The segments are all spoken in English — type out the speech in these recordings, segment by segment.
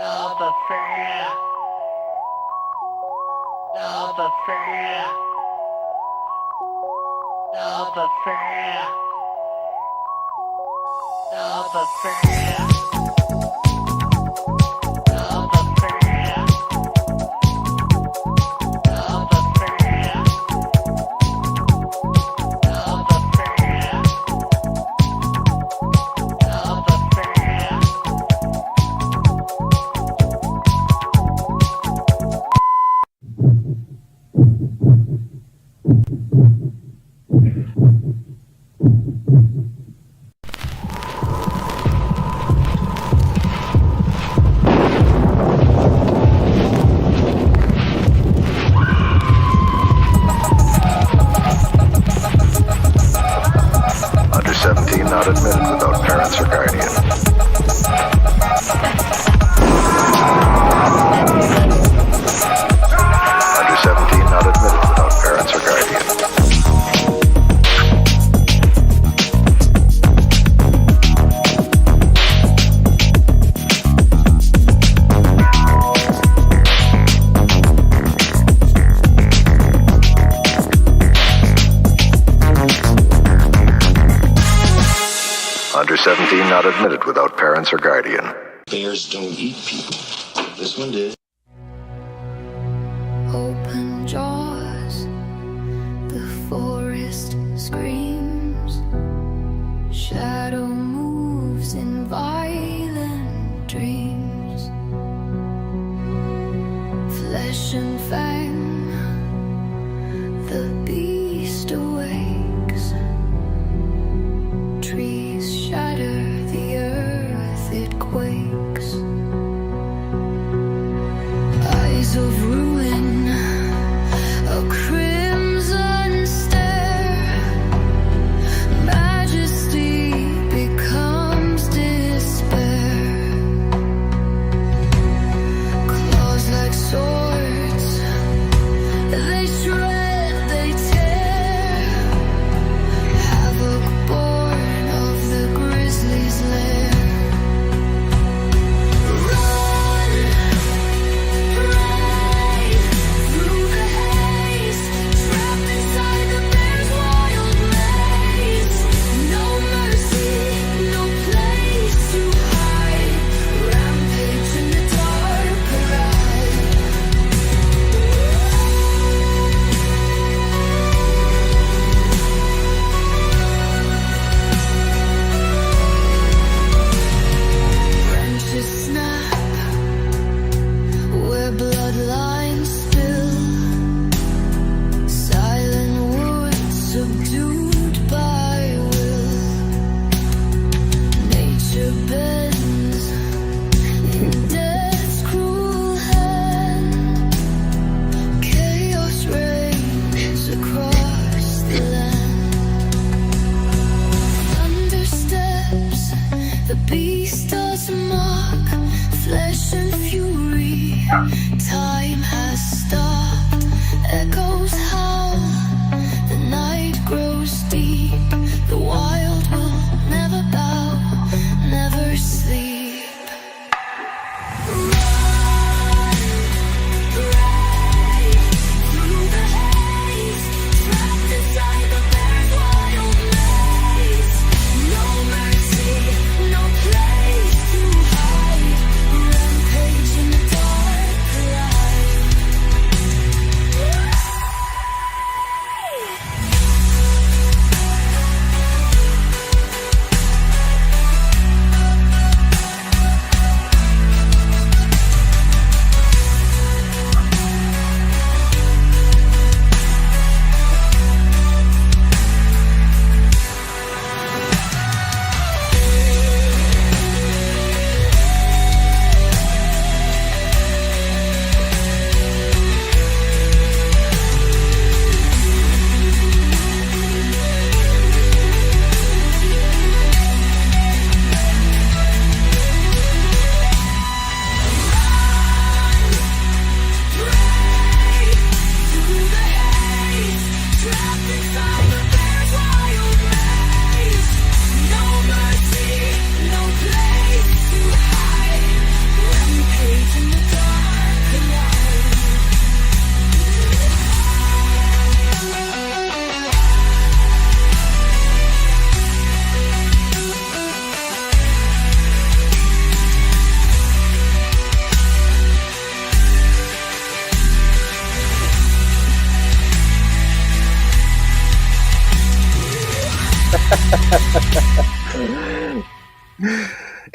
Love affair. Love affair. Love affair. Love affair. Love affair. Love affair. Love affair. Love affair. Under 17 not admitted without parents or guardian. Under 17 not admitted without parents or guardian. Under 17 not admitted without parents or guardian. Bears don't eat people. This one did. Open jaws, the forest screams. Shadow moves in violent dreams. Flesh and fang, the beast awakes. Trees shatter, the earth it quakes. Eyes of ruin, a crimson stare. Majesty becomes despair. Claws like swords, they shred, they tear. Havoc born of the grizzly's lair. Run, ride through the haze, trapped inside the bear's wild maze. No mercy, no place to hide. Rampage in the dark arrive. Branches snap where bloodlines spill. Silent woods subdued by will. Nature bends in death's cruel hand. Chaos reigns across the land. Thunder steps, the beast does mock. Flesh and fury, time has stopped. Echoes howl, the night grows deep. The wild will never bow, never sleep. Ride through the haze, trapped inside the bear's wild maze. No mercy, no place to hide. Rampage in the dark light.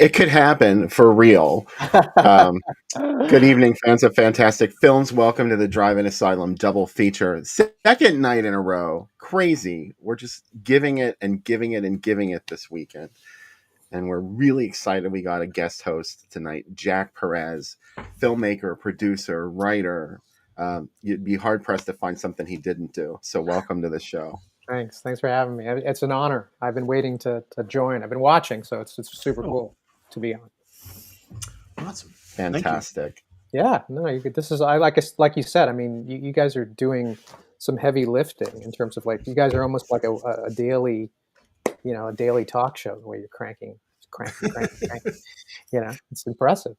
It could happen for real. Good evening, fans of fantastic films. Welcome to the Drive-In Asylum double feature. Second night in a row. Crazy. We're just giving it and giving it and giving it this weekend. And we're really excited. We got a guest host tonight, Jack Perez, filmmaker, producer, writer. You'd be hard-pressed to find something he didn't do. So welcome to the show. Thanks for having me. It's an honor. I've been waiting to join. I've been watching, so it's super cool to be on. Awesome. Fantastic. Yeah, no, this is like you said. I mean, you guys are doing some heavy lifting in terms of like you guys are almost like a daily, a daily talk show where you're cranking. It's impressive.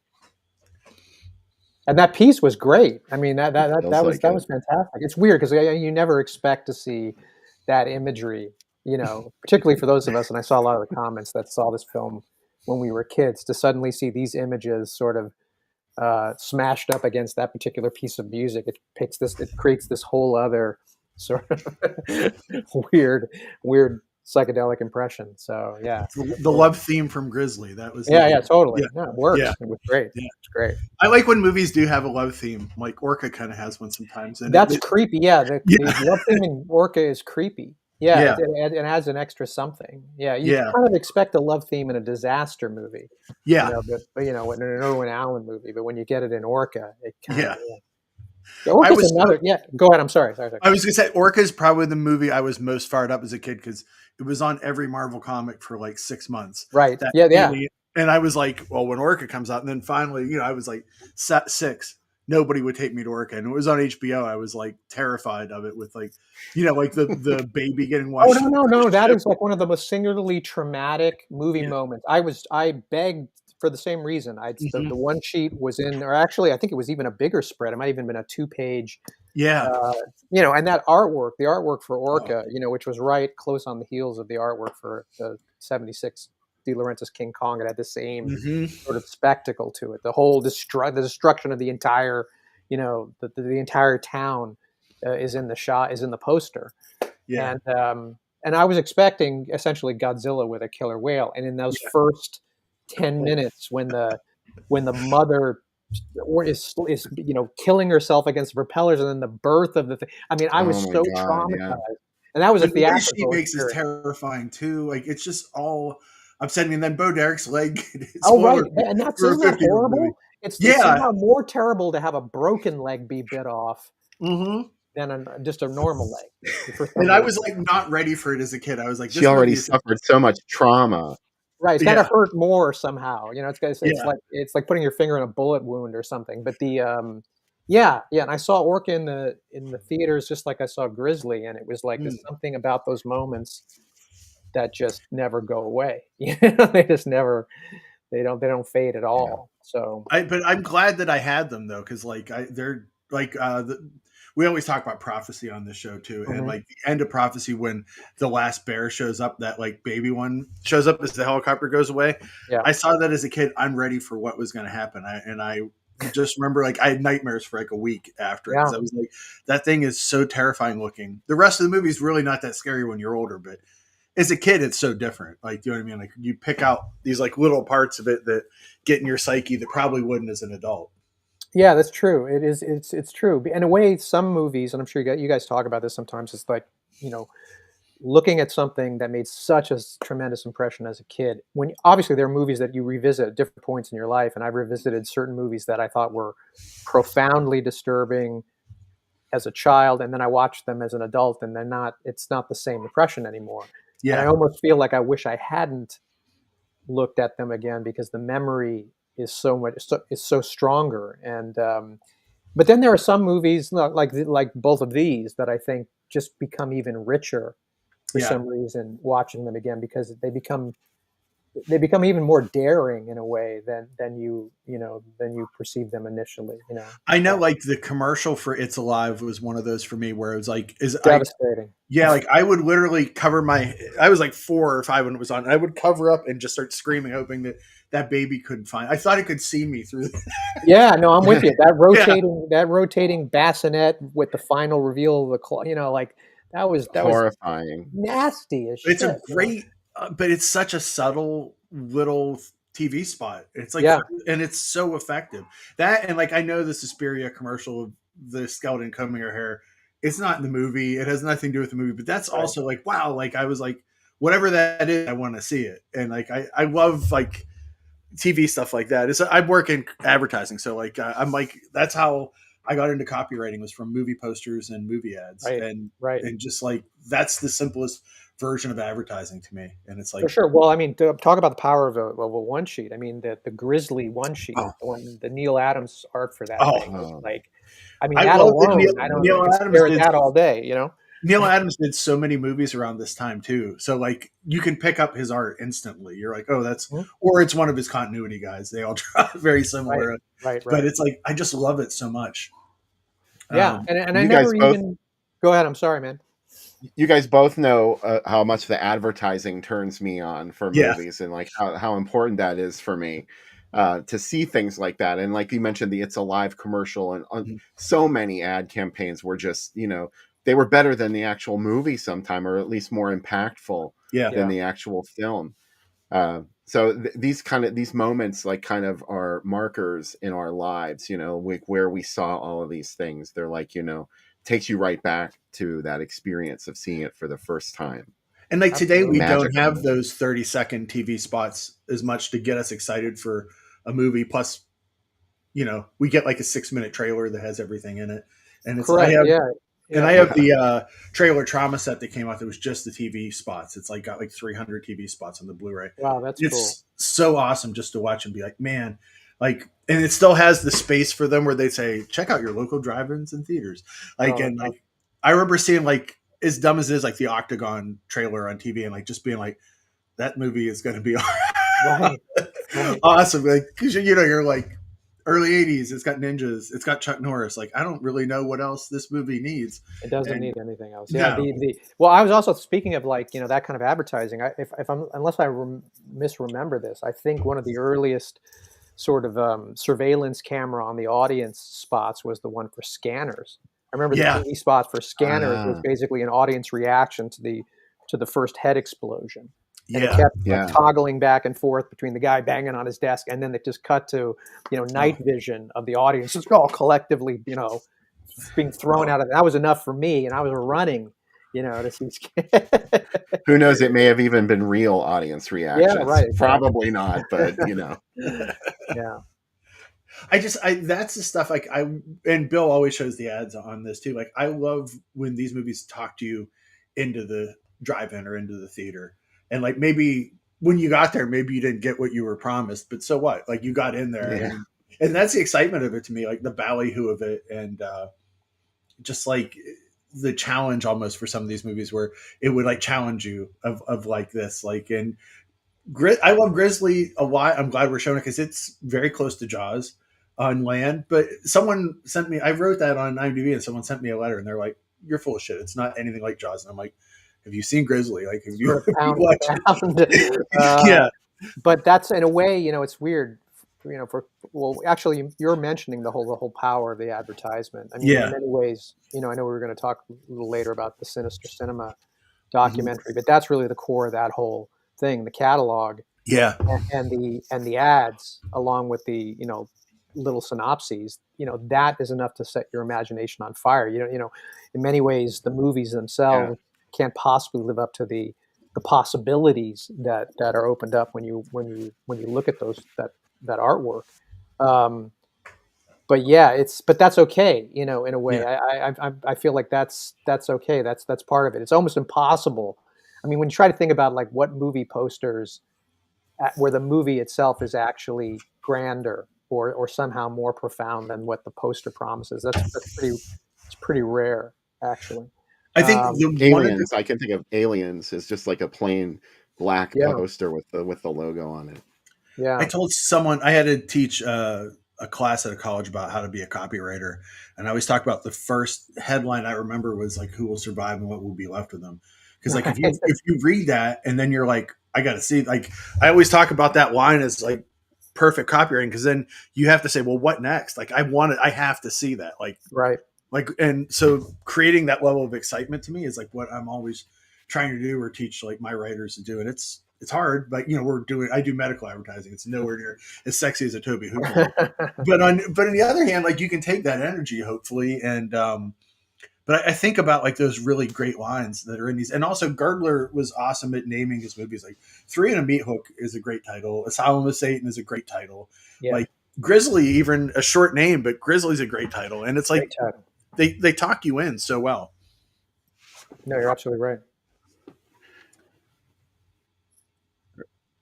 And that piece was great. I mean, that was fantastic. It's weird because you never expect to see that imagery, particularly for those of us, and I saw a lot of the comments that saw this film when we were kids, to suddenly see these images sort of smashed up against that particular piece of music. It creates this whole other sort of weird psychedelic impression. So yeah, the love theme from GRIZZLY. That was totally. Yeah. No, it works. Yeah. It was great. Yeah. It's great. I like when movies do have a love theme. Like Orca kind of has one sometimes. And That's creepy. Yeah, the love theme in Orca is creepy. Yeah, it adds an extra something. Yeah, you kind of expect a love theme in a disaster movie. Yeah, but in an Irwin Allen movie, but when you get it in Orca, it kind of Orca's another. Yeah, go ahead. I'm sorry. I was gonna say Orca is probably the movie I was most fired up as a kid because it was on every Marvel comic for like 6 months. Right. And I was like, well, when Orca comes out, and then finally, I was like 6. Nobody would take me to Orca, and it was on HBO. I was like terrified of it with like the baby getting washed. Oh no! That is like one of the most singularly traumatic movie moments. I begged for the same reason. The one sheet was in, or actually, I think it was even a bigger spread. It might have even been a 2-page. Yeah. And that artwork, the artwork for Orca, which was right close on the heels of the artwork for the '76 De Laurentiis King Kong. It had the same sort of spectacle to it. The whole the destruction of the entire, the entire town is in the poster. Yeah. And I was expecting essentially Godzilla with a killer whale. And in those first 10 minutes, when the mother is killing herself against the propellers, and then the birth of the thing. I mean, I was so traumatized. Yeah. And that was a theatrical. The way she makes is terrifying too. Like it's just all upsetting. And then Bo Derek's leg. Right, and that's isn't that horrible. It's somehow more terrible to have a broken leg be bit off than just a normal leg. And I was like not ready for it as a kid. I was like, she already suffered so much trauma. Right, it's got to hurt more somehow. It's like putting your finger in a bullet wound or something. But and I saw Orca in the theaters just like I saw GRIZZLY, and it was like there's something about those moments that just never go away. They just never, they don't fade at all. So, but I'm glad that I had them though, because they're like we always talk about prophecy on this show too, and like the end of prophecy when the last bear shows up, that like baby one shows up as the helicopter goes away. Yeah, I saw that as a kid. I'm ready for what was going to happen. I just remember like I had nightmares for like a week after because I was like, that thing is so terrifying looking. The rest of the movie is really not that scary when you're older, but as a kid, it's so different. Like, you know what I mean? Like you pick out these like little parts of it that get in your psyche that probably wouldn't as an adult. Yeah, that's true. It is. It's true. In a way, some movies, and I'm sure you guys talk about this sometimes. It's like, looking at something that made such a tremendous impression as a kid. When obviously there are movies that you revisit at different points in your life, and I've revisited certain movies that I thought were profoundly disturbing as a child, and then I watched them as an adult, and it's not the same impression anymore. Yeah. And I almost feel like I wish I hadn't looked at them again because the memory is so stronger. And but then there are some movies like both of these that I think just become even richer for some reason watching them again, because they become even more daring in a way than you perceive them initially. I know, like the commercial for It's Alive was one of those for me where it was like, devastating. Like I would literally cover I was like 4 or 5 when it was on. I would cover up and just start screaming, hoping that baby couldn't find. I thought it could see me through. Yeah, no, I'm with you. That rotating bassinet with the final reveal of the claw. That was horrifying, nasty as shit. It's a great. But it's such a subtle little TV spot. It's like, Yeah. and it's so effective. That, and like, I know the Suspiria commercial of the skeleton combing her hair. It's not in the movie. It has nothing to do with the movie, but that's Right. also like, wow. Like I was like, whatever that is, I want to see it. And like, I love like TV stuff like that. I work in advertising. So like, I'm like, that's how I got into copywriting, was from movie posters and movie ads. Right. And Right. just like, that's the simplest version of advertising to me. And it's like, For sure. Well, I mean, to talk about the power of a one sheet. I mean, the GRIZZLY one sheet, Oh. the Neil Adams art for that Oh. thing was like, I mean, I that love that alone, Neil- I don't Neil I could Adams stare at did- that all day, you know? Neil Adams did so many movies around this time too. So like, you can pick up his art instantly. You're like, oh, that's, Mhm. or it's one of his continuity guys. They all draw very similar, Right. but it's like, I just love it so much. Yeah. And I you guys never both- even, go ahead. I'm sorry, man. You guys both know how much the advertising turns me on for Yeah. movies, and like how important that is for me to see things like that. And like you mentioned, the It's Alive commercial, and Mhm. so many ad campaigns were just, they were better than the actual movie sometime, or at least more impactful Yeah. than the actual film. So these moments like kind of are markers in our lives, where we saw all of these things. They're like, takes you right back to that experience of seeing it for the first time. And like today, we Magic. don't have those 30-second TV spots as much to get us excited for a movie. Plus, we get like a 6-minute trailer that has everything in it. And it's, Correct. I have the trailer trauma set that came out that was just the TV spots. It's like got like 300 TV spots on the Blu-ray. Wow, that's It's cool. so awesome just to watch and be like, man, like, and it still has the space for them where they say, check out your local drive-ins and theaters. Like, Oh, and like, I remember seeing like, as dumb as it is, like the Octagon trailer on TV, and like just being like, that movie is going to be Right. awesome. Like, cause you're like early 80s. It's got ninjas. It's got Chuck Norris. Like, I don't really know what else this movie needs. It doesn't And- need anything else. Yeah. No. Well, I was also speaking of like, that kind of advertising. If I'm, unless I misremember this, I think one of the earliest sort of surveillance camera on the audience spots was the one for Scanners. I remember Yeah. the TV spots for Scanners was Ah. basically an audience reaction to the first head explosion. And it Yeah. kept Yeah. toggling back and forth between the guy banging on his desk, and then it just cut to, night vision of the audience just all collectively, being thrown out of it. That was enough for me, and I was running, to see. Who knows? It may have even been real audience reactions. right, exactly. Probably not, but Yeah. That's the stuff like and Bill always shows the ads on this too. Like, I love when these movies talk to you into the drive-in or into the theater. And like, maybe when you got there, maybe you didn't get what you were promised, but so what? Like, you got in there, Yeah. and that's the excitement of it to me, like the ballyhoo of it. And just like the challenge almost for some of these movies where it would like challenge you of like this, like, and I love GRIZZLY a lot. I'm glad we're showing it because it's very close to Jaws on land. But someone sent me, I wrote that on IMDb, and someone sent me a letter, and they're like, "You're full of shit. It's not anything like Jaws." And I'm like, "Have you seen GRIZZLY? Like, have you Sort of pound watched for it?" pound. Yeah, But that's in a way, it's weird. Actually, you're mentioning the whole power of the advertisement. I mean, Yeah. in many ways, I know we were going to talk a little later about the Sinister Cinema documentary, but that's really the core of that whole thing. The catalog yeah, and the ads, along with the little synopses, that is enough to set your imagination on fire. In many ways, the movies themselves can't possibly live up to the possibilities that are opened up when you look at that artwork. But yeah, but that's okay. In a way, I feel like that's okay. That's part of it. It's almost impossible. I mean, when you try to think about like what movie posters, where the movie itself is actually grander or somehow more profound than what the poster promises, it's pretty rare, actually. I think Aliens. I can think of Aliens as just like a plain black Yeah. poster with the logo on it. Yeah. I told someone I had to teach a class at a college about how to be a copywriter, and I always talk about the first headline I remember was like, "Who will survive and what will be left of them?" Because like if you read that and then you're like, I got to see, like, I always talk about that line as like perfect copywriting, because then you have to say, well, what next? Like, I have to see that, Right. like, and so creating that level of excitement to me is like what I'm always trying to do or teach like my writers to do, and it's it's hard, but I do medical advertising. It's nowhere near as sexy as a Toby Hooper. but on the other hand, like you can take that energy hopefully, and but I think about like those really great lines that are in these, and also Girdler was awesome at naming his movies. Like Three and a Meat Hook is a great title. Asylum of Satan is a great title. Yeah. Like Grizzly, even a short name, but Grizzly's a great title, and it's like they talk you in so well. No, you're absolutely right.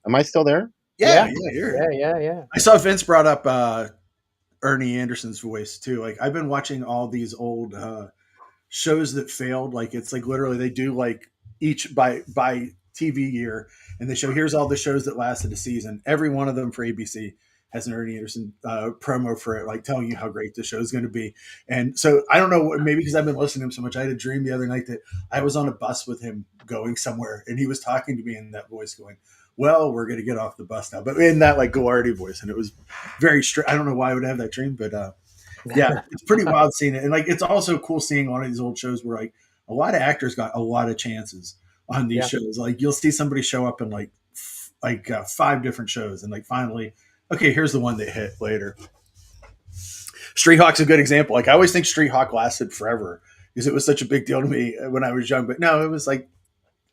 Am I still there? Yeah. Yeah. I saw Vince brought up Ernie Anderson's voice too. Like I've been watching all these old shows that failed. Like it's like literally they do like each by TV year, and they show here's all the shows that lasted a season. Every one of them for ABC has an Ernie Anderson promo for it, like telling you how great the show is going to be. And so I don't know, maybe because I've been listening to him so much, I had a dream the other night that I was on a bus with him going somewhere, and he was talking to me in that voice, going, "Well, we're going to get off the bus now," but in that like Goulardi voice, and it was very straight. I don't know why I would have that dream, but yeah, it's pretty wild seeing it, and like it's also cool seeing one of these old shows where like a lot of actors got a lot of chances on these shows. Like you'll see somebody show up in like 5 different shows, and like finally, okay, here's the one that hit later. Street Hawk's a good example. Like I always think Street Hawk lasted forever because it was such a big deal to me when I was young. But no, it was like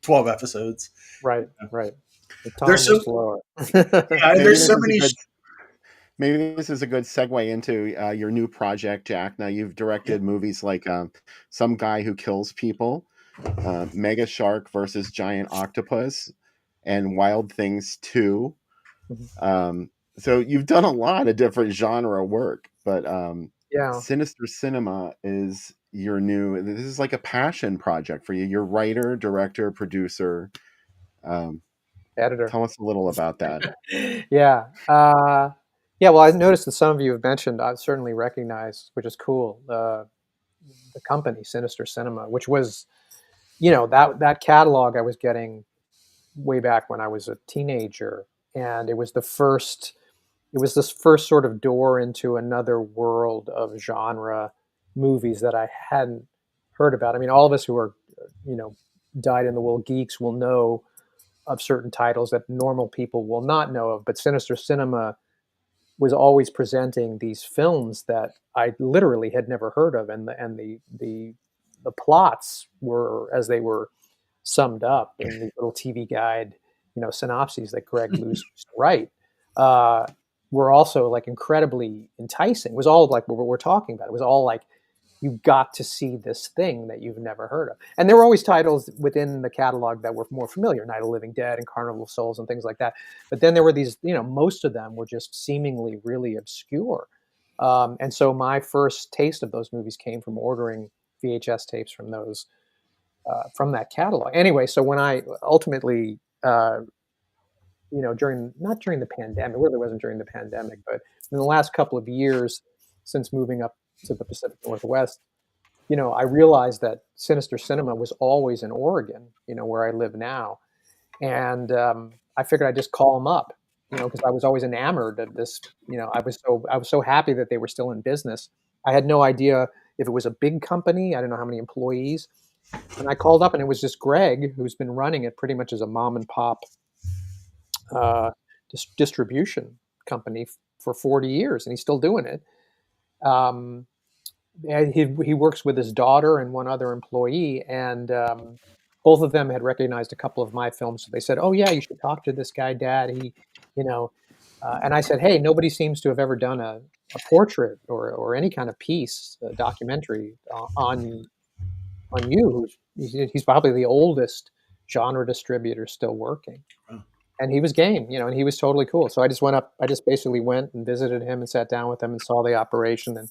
12 episodes. Right. The time There's was slower. there's so many. Maybe this is a good segue into your new project, Jack. Now you've directed movies like Some Guy Who Kills People, Mega Shark versus Giant Octopus, and Wild Things 2. So you've done a lot of different genre work, but Sinister Cinema is your new. This is like a passion project for you. You're writer, director, producer, editor. Tell us a little about that. Yeah. Well, I noticed that some of you have mentioned, I've certainly recognized, which is cool, the company, Sinister Cinema, which was, that catalog I was getting way back when I was a teenager. And it was this first sort of door into another world of genre movies that I hadn't heard about. I mean, all of us who are, dyed-in-the-wool geeks will know of certain titles that normal people will not know of, but Sinister Cinema was always presenting these films that I literally had never heard of, and the plots were, as they were summed up in the little TV guide, synopses that Greg Luce used to write, were also like incredibly enticing. It was all like what we're talking about. It was all like, you got to see this thing that you've never heard of. And there were always titles within the catalog that were more familiar, Night of the Living Dead and Carnival of Souls and things like that. But then there were these, most of them were just seemingly really obscure. And so my first taste of those movies came from ordering VHS tapes from those, from that catalog. Anyway, so when I ultimately, not during the pandemic, it really wasn't during the pandemic, but in the last couple of years since moving up to the Pacific Northwest, I realized that Sinister Cinema was always in Oregon, where I live now. And I figured I'd just call them up, because I was always enamored of this, I was so happy that they were still in business. I had no idea if it was a big company. I didn't know how many employees. And I called up, and it was just Greg, who's been running it pretty much as a mom and pop distribution company for 40 years, and he's still doing it. He works with his daughter and one other employee, and both of them had recognized a couple of my films. So they said, "Oh yeah, you should talk to this guy, Dad." And I said, "Hey, nobody seems to have ever done a portrait or any kind of piece, a documentary on you. He's probably the oldest genre distributor still working." And he was game, and he was totally cool. So I just basically went and visited him and sat down with him and saw the operation and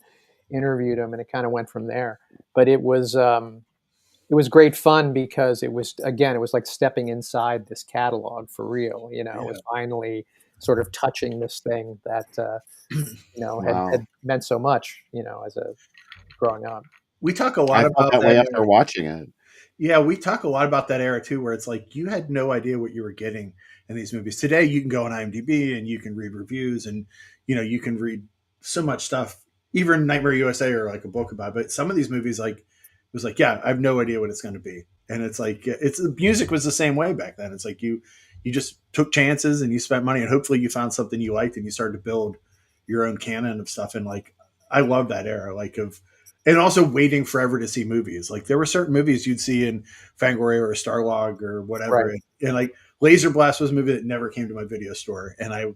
interviewed him, and it kind of went from there. But it was great fun because it was like stepping inside this catalog for real. It was finally sort of touching this thing that, had meant so much, as a growing up. We talk a lot about that way after watching it. Yeah, we talk a lot about that era too, where it's like you had no idea what you were getting in these movies. Today, you can go on IMDb and you can read reviews, and you can read so much stuff. Even Nightmare USA or like a book about it. But some of these movies, like, it was like, yeah, I have no idea what it's going to be, and it's like the music was the same way back then. It's like you you just took chances and you spent money, and hopefully you found something you liked and you started to build your own canon of stuff. And like, I love that era, like of, and also waiting forever to see movies. Like there were certain movies you'd see in Fangoria or Starlog or whatever. Right. And like Laser Blast was a movie that never came to my video store. And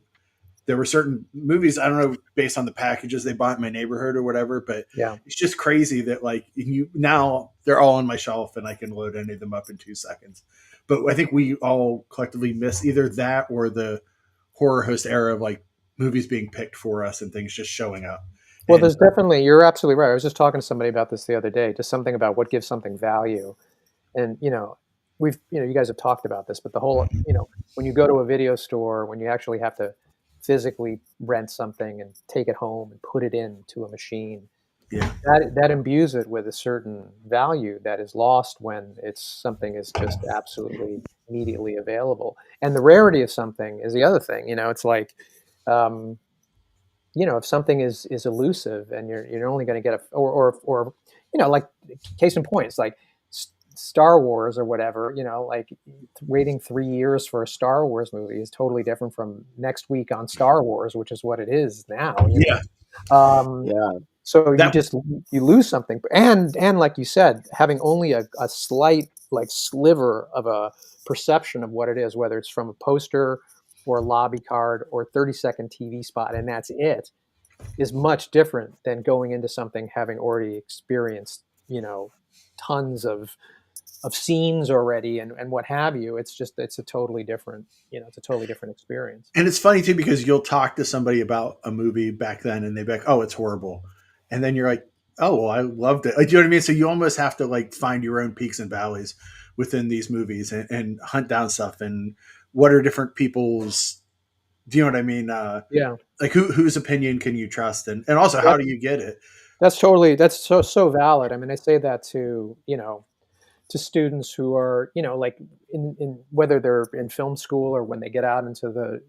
there were certain movies, I don't know, based on the packages they bought in my neighborhood or whatever, but Yeah. it's just crazy that like now they're all on my shelf and I can load any of them up in 2 seconds. But I think we all collectively miss either that or the horror host era of like movies being picked for us and things just showing up. Well, And there's definitely, you're absolutely right. I was just talking to somebody about this the other day, just something about what gives something value. And, you guys have talked about this, but the whole, when you go to a video store, when you actually have to physically rent something and take it home and put it into a machine, yeah, that imbues it with a certain value that is lost when something is just absolutely immediately available. And the rarity of something is the other thing. It's like, if something is elusive and you're only going to get or like case in point, it's like Star Wars or whatever, like waiting 3 years for a Star Wars movie is totally different from next week on Star Wars, which is what it is now. yeah. Yeah. So That- you lose something, and like you said, having only a slight like sliver of a perception of what it is, whether it's from a poster or a lobby card or 30-second TV spot, and that's it, is much different than going into something having already experienced, tons of scenes already and what have you. It's a totally different, it's a totally different experience. And it's funny too, because you'll talk to somebody about a movie back then and they'd be like, oh, it's horrible. And then you're like, oh, well, I loved it. Like, you know what I mean? So you almost have to like find your own peaks and valleys within these movies and hunt down stuff. And what are different people's, do you know what I mean? Yeah. Like whose opinion can you trust? And also, how do you get it? That's so valid. I mean, I say that to, to students who are, like in whether they're in film school or when they get out into the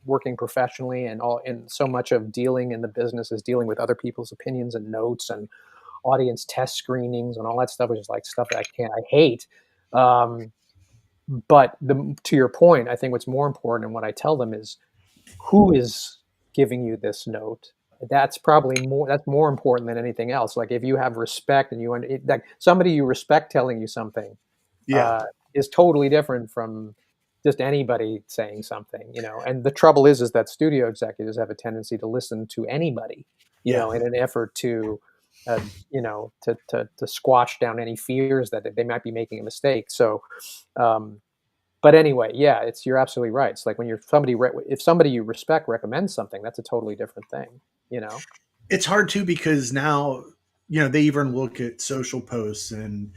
working professionally, and so much of dealing in the business is dealing with other people's opinions and notes and audience test screenings and all that stuff, which is like stuff that I hate. But to your point, I think what's more important and what I tell them is who is giving you this note. That's more important than anything else. Like if you have respect and like somebody you respect telling you something, is totally different from just anybody saying something, and the trouble is that studio executives have a tendency to listen to anybody, in an effort to, to squash down any fears that they might be making a mistake. So, but anyway, yeah, you're absolutely right. It's like when if somebody you respect recommends something, that's a totally different thing, It's hard too, because now, they even look at social posts and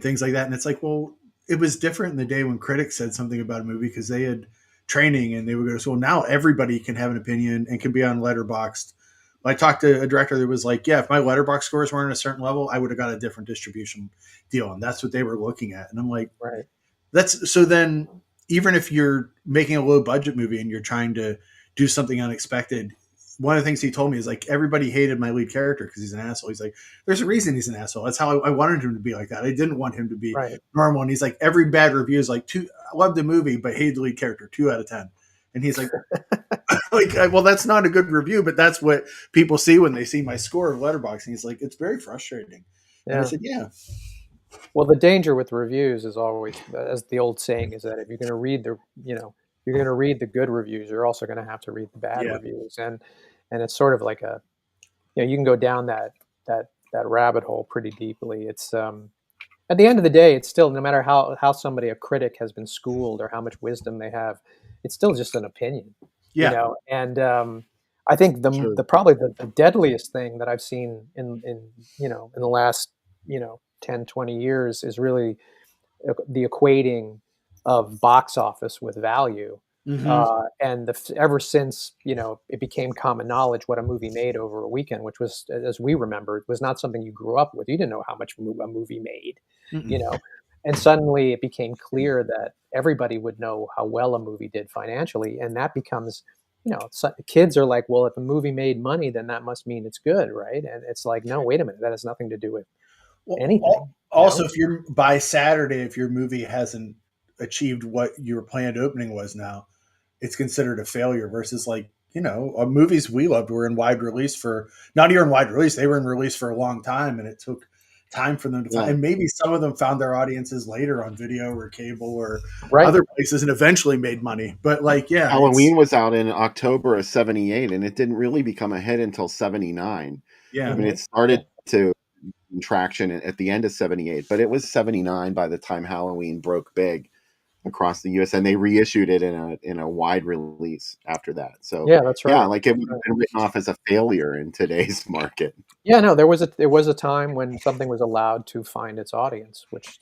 things like that. And it's like, well, it was different in the day when critics said something about a movie because they had training and they would go to school. Now everybody can have an opinion and can be on Letterboxd. I talked to a director that was like, yeah, if my Letterboxd scores weren't a certain level, I would have got a different distribution deal. And that's what they were looking at. And I'm like, right. So then even if you're making a low budget movie and you're trying to do something unexpected, one of the things he told me is like, everybody hated my lead character because he's an asshole. He's like, there's a reason he's an asshole. That's how I wanted him to be like that. I didn't want him to be normal. And he's like, every bad review is like, I loved the movie, but hated the lead character, 2 out of 10. And he's like, well, that's not a good review, but that's what people see when they see my score of Letterboxd. And he's like, it's very frustrating. Yeah. And I said, yeah. Well, the danger with reviews is always, as the old saying is, that if you're going to read you're going to read the good reviews, you're also going to have to read the bad reviews. And it's sort of like you can go down that rabbit hole pretty deeply. It's, at the end of the day, it's still, no matter how a critic has been schooled or how much wisdom they have, it's still just an opinion, and, I think probably the deadliest thing that I've seen in the last, 10, 20 years is really the equating of box office with value. Mm-hmm. And ever since, it became common knowledge what a movie made over a weekend, which was, as we remember, it was not something you grew up with. You didn't know how much a movie made, and suddenly it became clear that everybody would know how well a movie did financially. And that becomes, kids are like, well, if a movie made money, then that must mean it's good. Right. And it's like, no, wait a minute. That has nothing to do with anything. Also, if you're by Saturday, if your movie hasn't achieved what your planned opening was now, it's considered a failure versus like, movies we loved were in wide release for not even wide release. They were in release for a long time, and it took time for them to find, Yeah. and maybe some of them found their audiences later on video or cable or Right. other places and eventually made money. But like, yeah, Halloween was out in October of '78, and it didn't really become a hit until '79. yeah. I mean, it started to gain traction at the end of '78, but it was '79 by the time Halloween broke big across the U.S. and they reissued it in a wide release after that. So Yeah, that's right. yeah, like it would have been written off as a failure in today's market. Yeah, no, there was a time when something was allowed to find its audience, which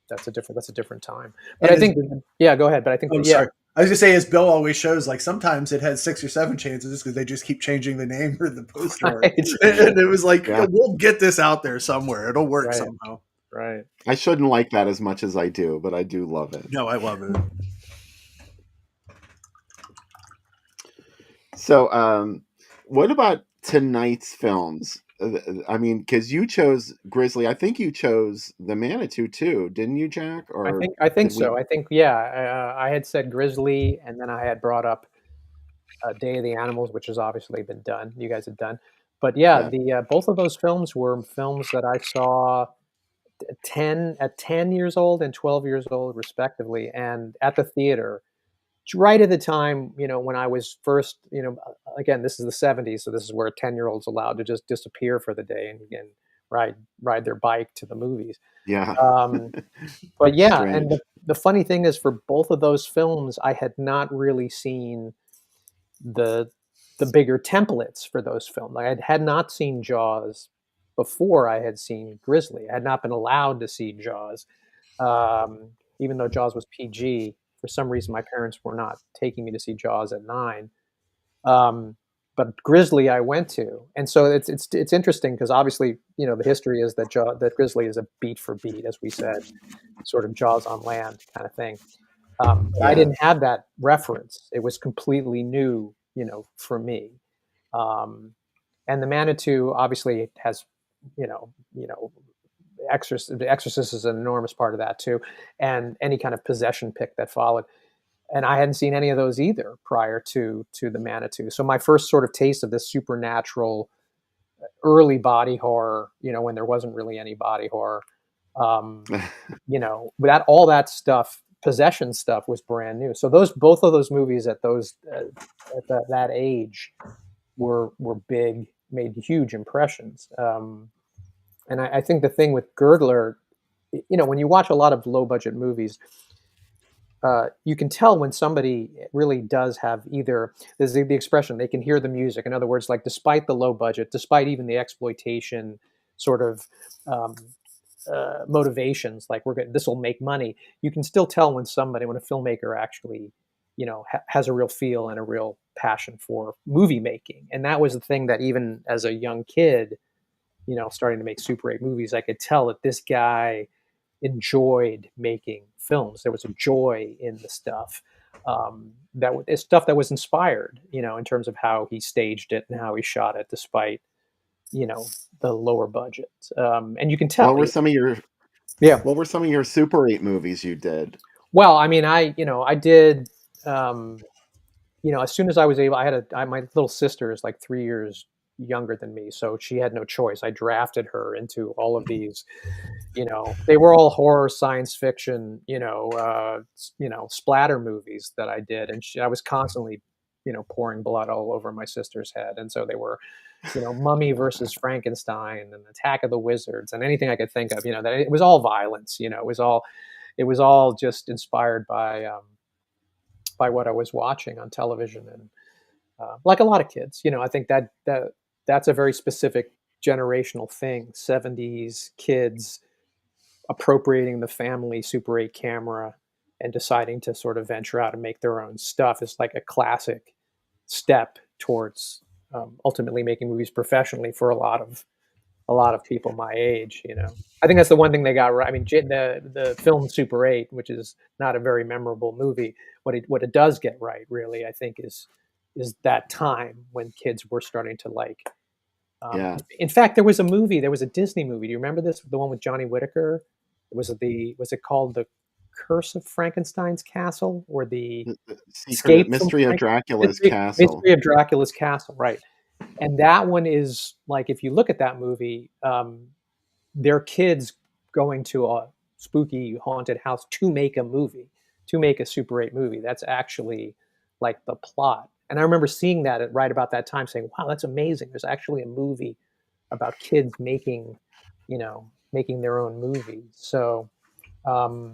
that's a different time. But And I think yeah, go ahead. But I think I'm yeah, sorry. I was gonna say, as Bill always shows, like sometimes it had 6 or 7 chances because they just keep changing the name or the poster. art. Right. And it was like, Yeah. we'll get this out there somewhere. It'll work Right. somehow. right. I shouldn't like that as much as I do, but I do love it. No, I love it. So, what about tonight's films? I mean, because you chose Grizzly, I think you chose The Manitou too, didn't you, Jack? Or I think did we- so. I think yeah. I had said Grizzly, and then I had brought up Day of the Animals, which has obviously been done. You guys had done, but yeah, Yeah. the both of those films were films that I saw at 10 years old and 12 years old respectively, and at the theater right at the time, when I was first, again, this is the '70s, so this is where 10-year-olds allowed to just disappear for the day and ride their bike to the movies. Yeah. Um, but yeah, Strange. and the funny thing is, for both of those films, I had not really seen the bigger templates for those films. I had not seen Jaws before I had seen Grizzly. I had not been allowed to see Jaws, even though Jaws was PG. For some reason, my parents were not taking me to see Jaws at 9. But Grizzly, I went to, and so it's interesting because obviously, the history is that that Grizzly is a beat for beat, as we said, sort of Jaws on land kind of thing. But I Yeah. didn't have that reference. It was completely new, for me. And the Manitou obviously has, The Exorcist is an enormous part of that too, and any kind of possession pick that followed. And I hadn't seen any of those either prior to the Manitou. So my first sort of taste of this supernatural early body horror, when there wasn't really any body horror, that all that stuff, possession stuff, was brand new. So both of those movies at that age were big, made huge impressions. And I think the thing with Girdler, when you watch a lot of low budget movies, you can tell when somebody really does have there's the expression, they can hear the music. In other words, like, despite the low budget, despite even the exploitation sort of motivations, like, this will make money, you can still tell when a filmmaker actually, has a real feel and a real passion for movie making. And that was the thing that even as a young kid, starting to make Super 8 movies, I could tell that this guy enjoyed making films. There was a joy in the stuff, stuff that was inspired, in terms of how he staged it and how he shot it, despite, the lower budget. And you can tell. What were some of your Yeah. What were some of your Super 8 movies you did? Well, I mean, I did. As soon as I was able, my little sister is like 3 years younger than me, so she had no choice. I drafted her into all of these. They were all horror, science fiction, splatter movies that I did, and I was constantly, pouring blood all over my sister's head. And so they were, Mummy versus Frankenstein and Attack of the Wizards and anything I could think of. That it was all violence. It was all just inspired by what I was watching on television. And like a lot of kids, I think that's a very specific generational thing. '70s kids appropriating the family Super 8 camera and deciding to sort of venture out and make their own stuff is like a classic step towards ultimately making movies professionally for a lot of people my age. I think that's the one thing they got right. I mean, the film Super 8, which is not a very memorable movie, what it does get right, really, I think, is that time when kids were starting to like. Yeah. In fact, there was a Disney movie. Do you remember this? The one with Johnny Whitaker. Was it called the Curse of Frankenstein's Castle or the The Secret Escape from Mystery of Frank Dracula's Castle. Mystery of Dracula's Castle, right? And that one is like, if you look at that movie, they're kids going to a spooky haunted house to make a movie, to make a Super 8 movie. That's actually like the plot. And I remember seeing that at right about that time, saying, "Wow, that's amazing! There's actually a movie about kids making, making their own movies." So, um,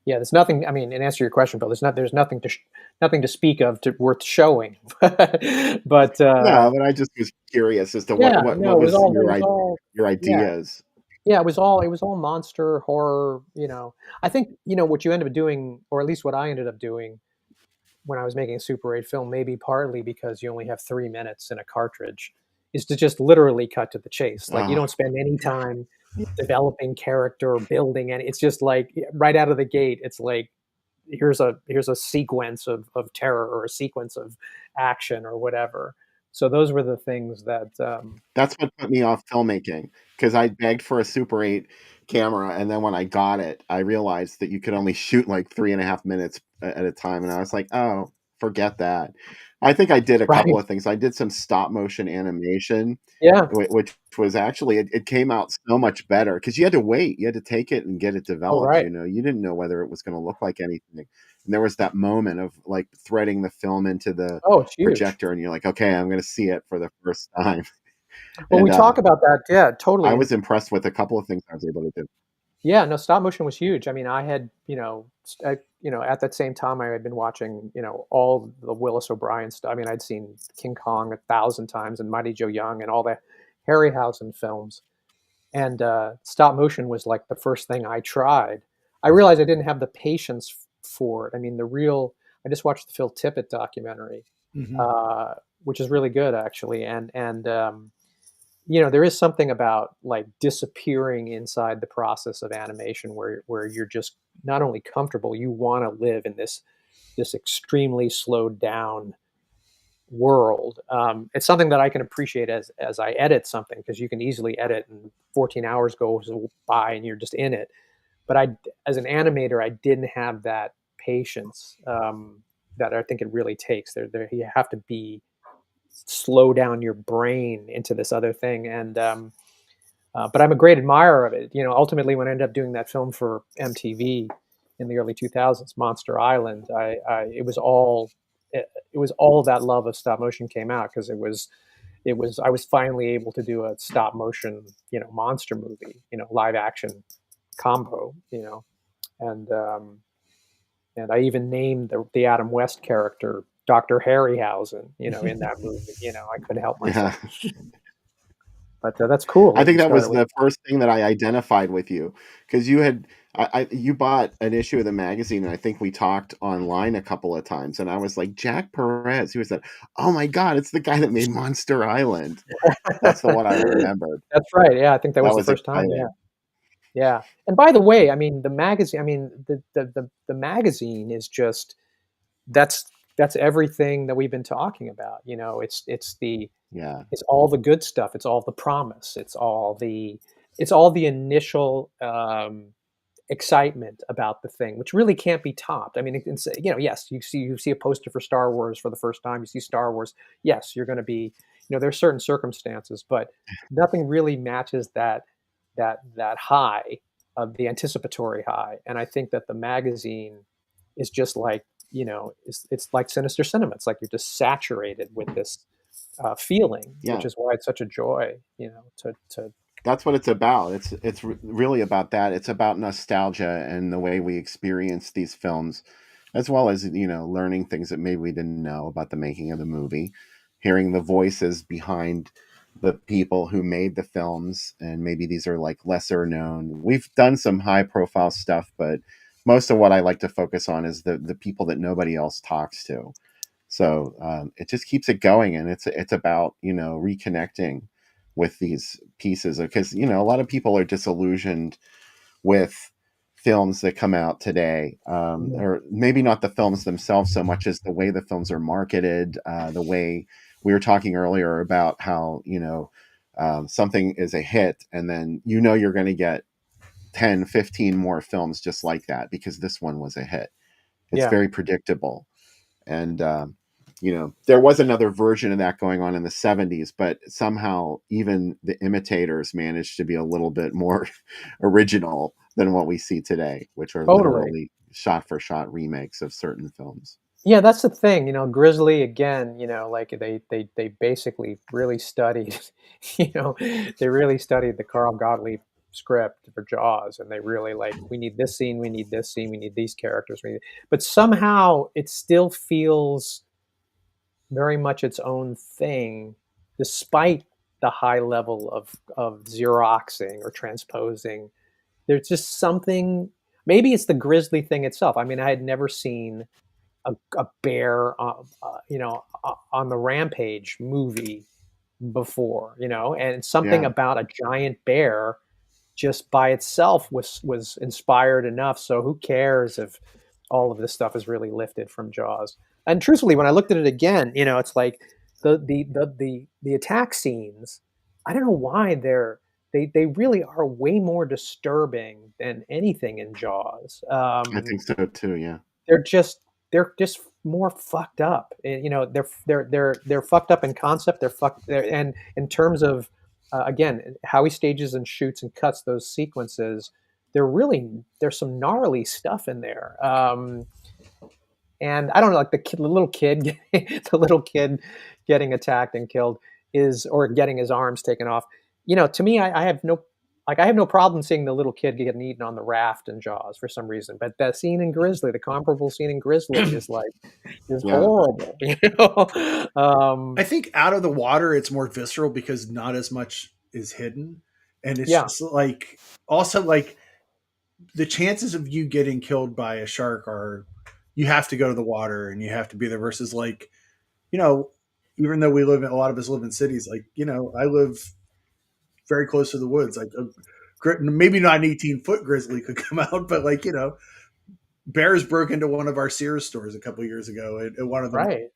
yeah, there's nothing. I mean, in answer to your question, Bill, there's nothing nothing to speak of worth showing. But No, but I just was curious as to yeah, what no, was it was all, your yeah, ideas. yeah, it was all monster horror. I think what you end up doing, or at least what I ended up doing when I was making a Super 8 film, maybe partly because you only have 3 minutes in a cartridge, is to just literally cut to the chase. Like you Oh, don't spend any time developing character, building, and it's just like right out of the gate, it's like here's a sequence of terror or a sequence of action or whatever. So those were the things that that's what put me off filmmaking because I begged for a Super 8 camera, and then when I got it, I realized that you could only shoot like 3.5 minutes at a time, and I was like, oh, forget that. I think I did a couple right, of things. I did some stop motion animation, yeah, which was actually it came out so much better because you had to wait, you had to take it and get it oh developed. right, You didn't know whether it was going to look like anything, and there was that moment of like threading the film into the oh it's huge. projector, and you're like, okay, I'm going to see it for the first time. Well, we And talk about that, yeah, I totally. And was impressed with a couple of things I was able to do. yeah, no, stop motion was huge. I mean, I had, at that same time, I had been watching, all the Willis O'Brien stuff. I mean, I'd seen King Kong 1,000 times and Mighty Joe Young and all the Harryhausen films. And stop motion was like the first thing I tried. I realized I didn't have the patience for it. I mean, I just watched the Phil Tippett documentary, Mhm. uh, which is really good actually. And there is something about like disappearing inside the process of animation where you're just not only comfortable, you want to live in this extremely slowed down world. It's something that I can appreciate as I edit something, because you can easily edit and 14 hours goes by and you're just in it. But as an animator, I didn't have that patience that I think it really takes. You have to be slow down your brain into this other thing. And but I'm a great admirer of it. Ultimately, when I ended up doing that film for MTV in the early 2000s, Monster Island, it was all that love of stop motion came out, because I was finally able to do a stop motion monster movie, live action combo, and I even named the Adam West character Dr. Harryhausen, in that movie. I couldn't help Yeah. myself. But that's cool I that think you that started was with. the first thing that I identified with you because you bought an issue of the magazine, and I think we talked online a couple of times, and I was like, Jack Perez. He was like, oh my God, it's the guy that made Monster Island. That's the one I remembered. That's right. Yeah, I think that That was the was first time. Yeah, exciting. yeah. And by the way, I mean the magazine. I mean the magazine is just that's that's everything that we've been talking about. Yeah. It's all the good stuff. It's all the promise. It's all the initial excitement about the thing, which really can't be topped. I mean, yes, you see a poster for Star Wars for the first time. You see Star Wars. Yes, you're going to be. There's certain circumstances, but nothing really matches that high of the anticipatory high. And I think that the magazine is just like it's like Sinister Cinema. It's like you're just saturated with this feeling, which Yeah. is why it's such a joy. To That's what it's about. Really about that. It's about nostalgia and the way we experience these films, as well as learning things that maybe we didn't know about the making of the movie, hearing the voices behind the people who made the films, and maybe these are like lesser known. We've done some high profile stuff, but most of what I like to focus on is the people that nobody else talks to. So it just keeps it going, and it's about reconnecting with these pieces because a lot of people are disillusioned with films that come out today, or maybe not the films themselves so much as the way the films are marketed, the way we were talking earlier about how something is a hit, and then you're going to get 10, 15 more films just like that because this one was a hit. It's Yeah. very predictable. And, there was another version of that going on in the 70s, but somehow even the imitators managed to be a little bit more original than what we see today, which are Totally. literally shot for shot remakes of certain films. Yeah, that's the thing. Grizzly again. Like they basically really studied. They really studied the Carl Gottlieb script for Jaws, and they really we need this scene, we need this scene, we need these characters, but somehow it still feels very much its own thing, despite the high level of xeroxing or transposing. There's just something. Maybe it's the Grizzly thing itself. I mean, I had never seen a bear, on the Rampage movie before, and something Yeah. about a giant bear just by itself was inspired enough. So who cares if all of this stuff is really lifted from Jaws? And truthfully, when I looked at it again, it's like the attack scenes. I don't know why they really are way more disturbing than anything in Jaws. I think so too. Yeah. They're just they're just more fucked up. They're fucked up in concept. And in terms of again how he stages and shoots and cuts those sequences. There's some gnarly stuff in there. And I don't know, like the little kid, the little kid getting attacked and killed or getting his arms taken off. To me, I have no problem seeing the little kid getting eaten on the raft in Jaws for some reason. But that scene in Grizzly, the comparable scene in Grizzly, is horrible. I think out of the water, it's more visceral because not as much is hidden, and it's just also the chances of you getting killed by a shark are you have to go to the water and you have to be there versus even though a lot of us live in cities, I live very close to the woods. Maybe not an 18-foot grizzly could come out, but bears broke into one of our Sears stores a couple of years ago, and one of them. Right.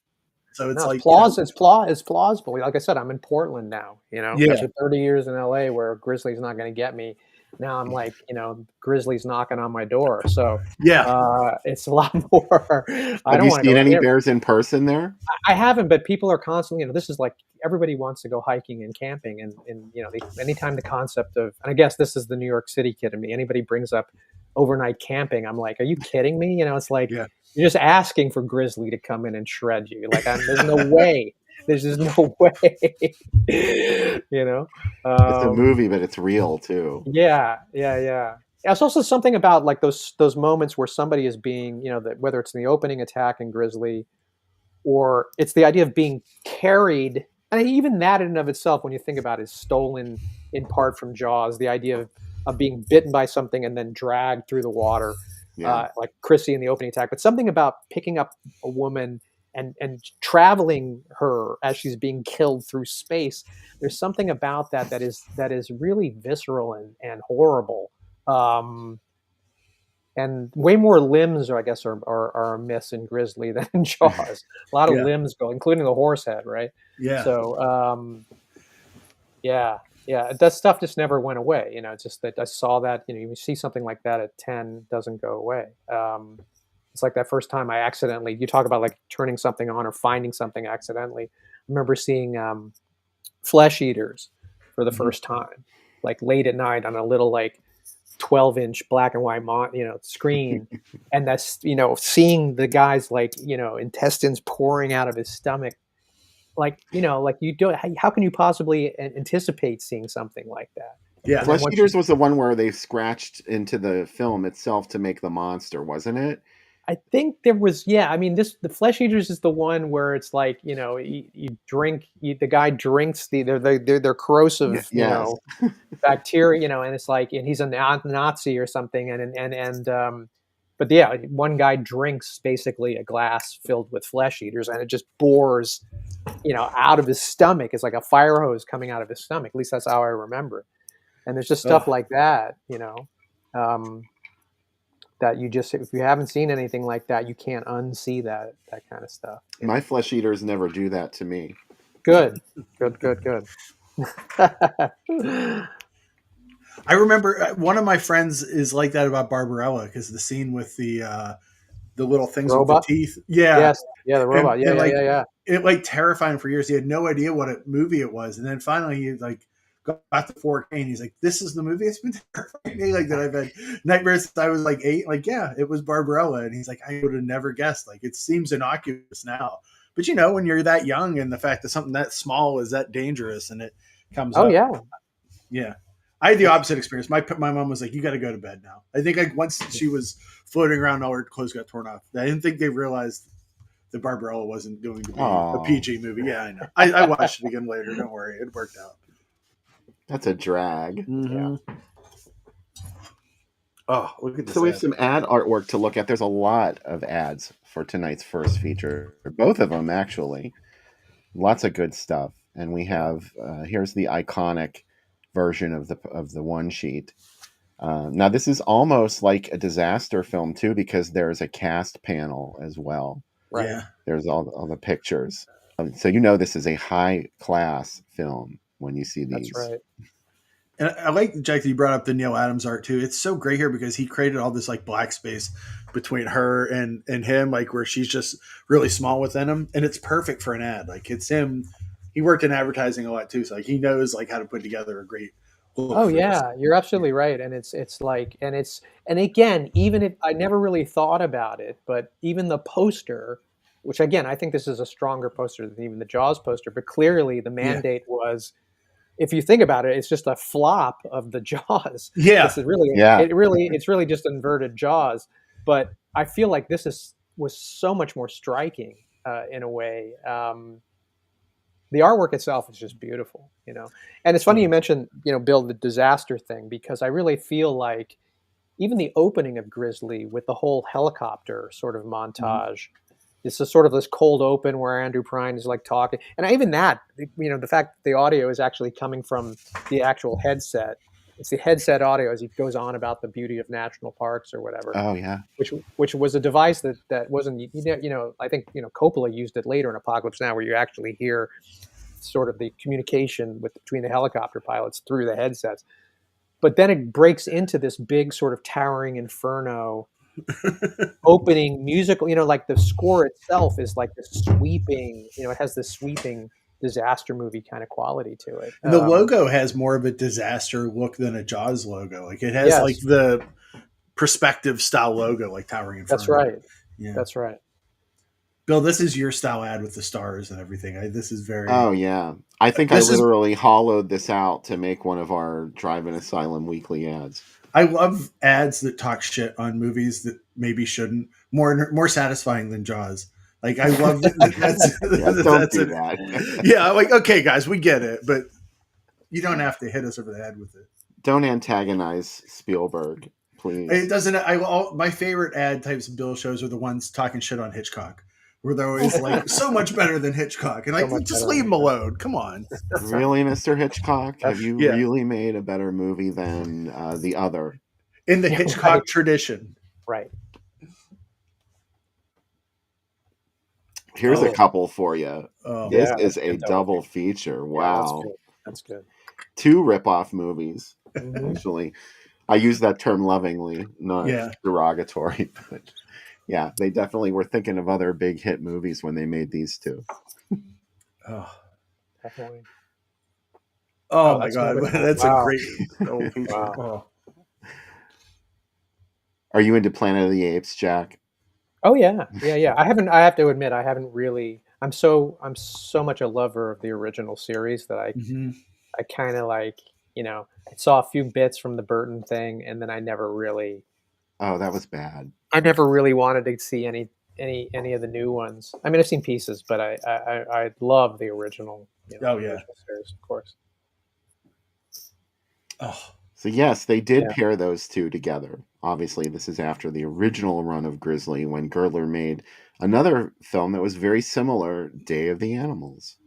So it's No, like it's plausible. Like I said, I'm in Portland now. After 30 years in LA, where Grizzly's not going to get me. Now I'm like, Grizzly's knocking on my door. So it's a lot more. Have you seen any bears in person there? I haven't, but people are constantly, this is like everybody wants to go hiking and camping, and anytime the concept of, and I guess this is the New York City kid in me. Anybody brings up overnight camping, I'm like, are you kidding me? It's like you're just asking for Grizzly to come in and shred you. Like, there's no way. There's just no way. It's a movie, but it's real too. Yeah. It's also something about like those moments where somebody is being, whether it's in the opening attack in Grizzly, or it's the idea of being carried. And even that in and of itself, when you think about it, is stolen in part from Jaws. The idea of being bitten by something and then dragged through the water, like Chrissy in the opening attack. But something about picking up a woman and traveling her as she's being killed through space. There's something about that is really visceral and horrible. And way more limbs, I guess, are a miss in Grizzly than in Jaws. A lot of limbs go, including the horse head, right? Yeah. So, that stuff just never went away. It's just that I saw that. You see something like that at 10, doesn't go away. It's like that first time you talk about like turning something on or finding something accidentally. I remember seeing Flesh Eaters for the first time, like late at night on a little 12-inch black and white screen, and that's seeing the guy's intestines pouring out of his stomach, you don't. How can you possibly anticipate seeing something like that? Yeah, Flesh Eaters was the one where they scratched into the film itself to make the monster, wasn't it? I think there was, I mean, the Flesh Eaters is the one where it's like, you drink, the guy drinks they're corrosive, bacteria, and it's like, and he's a Nazi or something. But one guy drinks basically a glass filled with Flesh Eaters, and it just bores, out of his stomach. It's like a fire hose coming out of his stomach. At least that's how I remember it. And there's just stuff like that, that you just, if you haven't seen anything like that, you can't unsee that kind of stuff. My Flesh Eaters never do that to me. Good. I remember one of my friends is like that about Barbarella because the scene with the little things with the Robot? teeth. Yeah. Yes. Yeah, the robot. Yeah, And yeah, like yeah, yeah. it like terrified him for years. He had no idea what a movie it was. And then finally he like got to 4K and he's like, this is the movie it's been terrifying me. Like that I've had nightmares since I was like 8. Like, yeah, it was Barbarella. And he's like, I would have never guessed. Like it seems innocuous now. But you know, when you're that young and the fact that something that small is that dangerous and it comes Oh up. yeah. Yeah. I had the opposite experience. My mom was like, you got to go to bed now. I think like once she was floating around, all her clothes got torn off. I didn't think they realized that Barbarella wasn't going to be a PG movie. Yeah, I know. I watched it again later. Don't worry. It worked out. That's a drag. Mm-hmm. Oh, look at this. So we have some ad artwork to look at. There's a lot of ads for tonight's first feature. Both of them, actually. Lots of good stuff. And we have, here's the iconic version of the one sheet. Now, this is almost like a disaster film, too, because there's a cast panel as well. Right. Yeah. There's all the pictures. So you know this is a high-class film when you see these. That's right. And I like, Jack, that you brought up the Neil Adams art, too. It's so great here because he created all this, like, black space between her and him, like, where she's just really small within him. And it's perfect for an ad. Like, it's him. He worked in advertising a lot, too. So, like, he knows, like, how to put together a great look. Oh yeah, you're absolutely right, and it's like, and again, even if I never really thought about it, but even the poster, which again I think this is a stronger poster than even the Jaws poster, but clearly the mandate was, if you think about it, it's just a flop of the Jaws. Yeah, it's really, yeah. it's really just inverted Jaws, but I feel like this was so much more striking in a way. The artwork itself is just beautiful, you know. And it's funny you mentioned, you know, Bill, the disaster thing, because I really feel like even the opening of Grizzly with the whole helicopter sort of montage, it's a sort of this cold open where Andrew Prine is like talking. And even that, you know, the fact that the audio is actually coming from the actual headset. It's the headset audio as he goes on about the beauty of national parks or whatever. Oh, yeah. Which was a device that wasn't, you know, I think, you know, Coppola used it later in Apocalypse Now, where you actually hear sort of the communication between the helicopter pilots through the headsets. But then it breaks into this big sort of towering inferno opening musical, you know, like the score itself is like this sweeping, you know, it has this sweeping disaster movie kind of quality to it. The logo has more of a disaster look than a Jaws logo. Like it has Yes. like the perspective style logo, like Towering Inferno. That's right. Yeah. That's right. Bill, this is your style ad with the stars and everything. This is very. Oh, yeah. I think I literally hollowed this out to make one of our Drive-In Asylum weekly ads. I love ads that talk shit on movies that maybe shouldn't. More satisfying than Jaws. Like I love that. Don't do that. Yeah, like okay, guys, we get it, but you don't have to hit us over the head with it. Don't antagonize Spielberg, please. It doesn't. My favorite ad types of Bill shows are the ones talking shit on Hitchcock, where they're always like so much better than Hitchcock, and like just leave him alone. Come on, really, Mr. Hitchcock? Have you really made a better movie than the other in the Hitchcock tradition? Right. Here's a couple for you. Oh, this is a double feature. Wow. Yeah, that's good. 2 rip-off movies. Actually, I use that term lovingly, not derogatory. But yeah, they definitely were thinking of other big hit movies when they made these 2. Oh, definitely. Oh my God, that's a great double feature. Wow. Oh. Are you into Planet of the Apes, Jack? Oh yeah. I have to admit, I haven't really. I'm so much a lover of the original series that I kind of like, you know, I saw a few bits from the Burton thing, and then I never really. Oh, that was bad. I never really wanted to see any of the new ones. I mean, I've seen pieces, but I love the original. You know, original series, of course. Oh. So yes, they did pair those 2 together. Obviously, this is after the original run of GRIZZLY, when Girdler made another film that was very similar, Day of the Animals.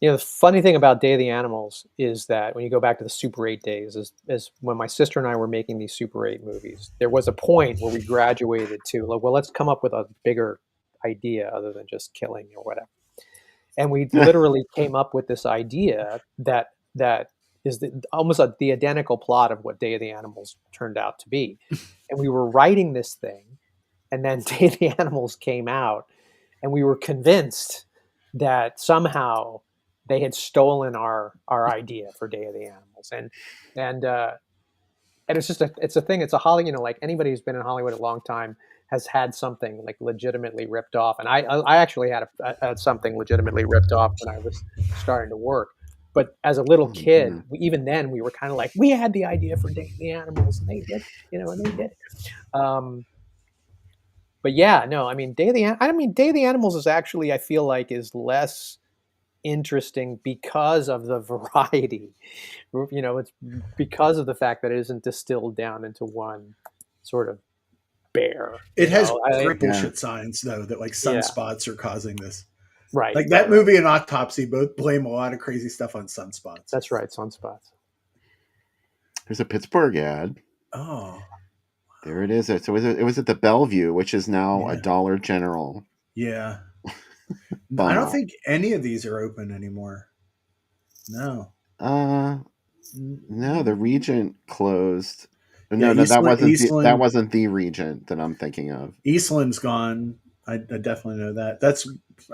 You know, the funny thing about Day of the Animals is that when you go back to the Super 8 days, is when my sister and I were making these Super 8 movies, there was a point where we graduated to, like, well, let's come up with a bigger idea other than just killing or whatever. And we literally came up with this idea that almost the identical plot of what Day of the Animals turned out to be. And we were writing this thing, and then Day of the Animals came out, and we were convinced that somehow they had stolen our idea for Day of the Animals, and it's just it's a thing. It's a like anybody who's been in Hollywood a long time has had something like legitimately ripped off, and I actually had something legitimately ripped off when I was starting to work. But as a little kid, even then we were kind of like, we had the idea for Day of the Animals, and they did, and they did. But yeah, no, I mean, Day of the Animals is actually, I feel like, is less interesting because of the variety. It's because of the fact that it isn't distilled down into one sort of bear. It has great bullshit signs though that like sunspots are causing this. Right. Like that movie and Autopsy both blame a lot of crazy stuff on sunspots. That's right, sunspots. There's a Pittsburgh ad. Oh. There it is. So it was at the Bellevue, which is now a Dollar General. Yeah. I don't think any of these are open anymore. No. No, the Regent closed. Yeah, No, that wasn't the Regent that I'm thinking of. Eastland's gone. I definitely know that.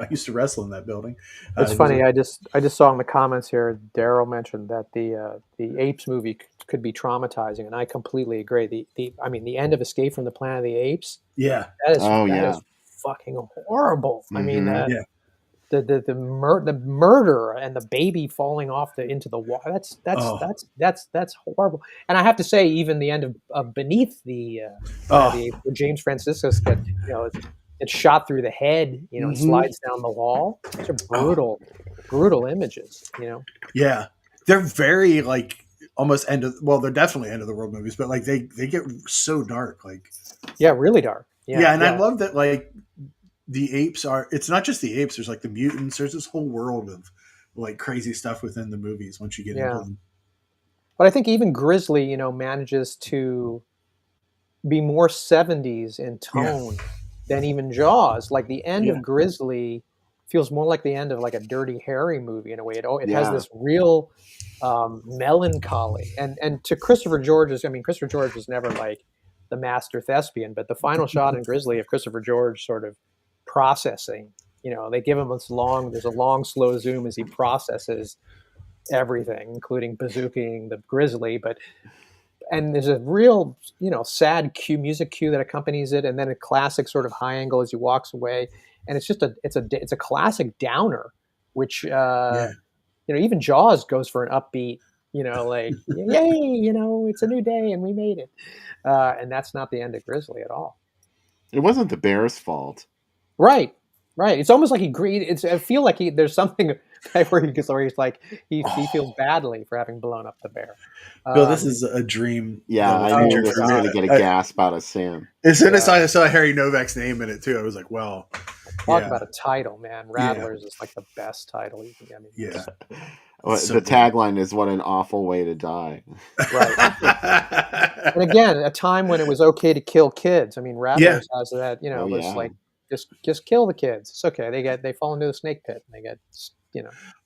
I used to wrestle in that building. It's funny. I just saw in the comments here, Daryl mentioned that the Apes movie could be traumatizing, and I completely agree. The end of Escape from the Planet of the Apes. Yeah. That is fucking horrible. I mean, the murder and the baby falling off into the water. That's horrible. And I have to say, even the end of Beneath the James Franciscus it's shot through the head, and slides down the wall. These are brutal images, Yeah, they're very like almost they're definitely end of the world movies, but like they get so dark, like really dark. Yeah, I love that like the apes it's not just the apes. There's like the mutants. There's this whole world of like crazy stuff within the movies once you get into them. But I think even Grizzly, manages to be more 70s in tone than even Jaws. Like the end of Grizzly feels more like the end of like a Dirty Harry movie in a way. It has this real melancholy. And to Christopher George was never like the master thespian, but the final shot in Grizzly of Christopher George sort of processing, they give him there's a long slow zoom as he processes everything, including bazooking the grizzly, and there's a real, sad music cue that accompanies it, and then a classic sort of high angle as he walks away, and it's just it's a classic downer, which even Jaws goes for an upbeat, like yay, it's a new day and we made it, and that's not the end of Grizzly at all. It wasn't the bear's fault, right? It's almost like I feel like there's something where he's like he feels badly for having blown up the bear. Bill, this is a dream. Yeah, I knew this was going to get a gasp out of Sam. As soon as I saw Harry Novak's name in it too, I was like, "Well, talk about a title, man! Rattlers is like the best title you can get. The tagline is "What an awful way to die." Right. And again, a time when it was okay to kill kids. I mean, Rattlers has that. Like just kill the kids. It's okay. They fall into the snake pit and they get.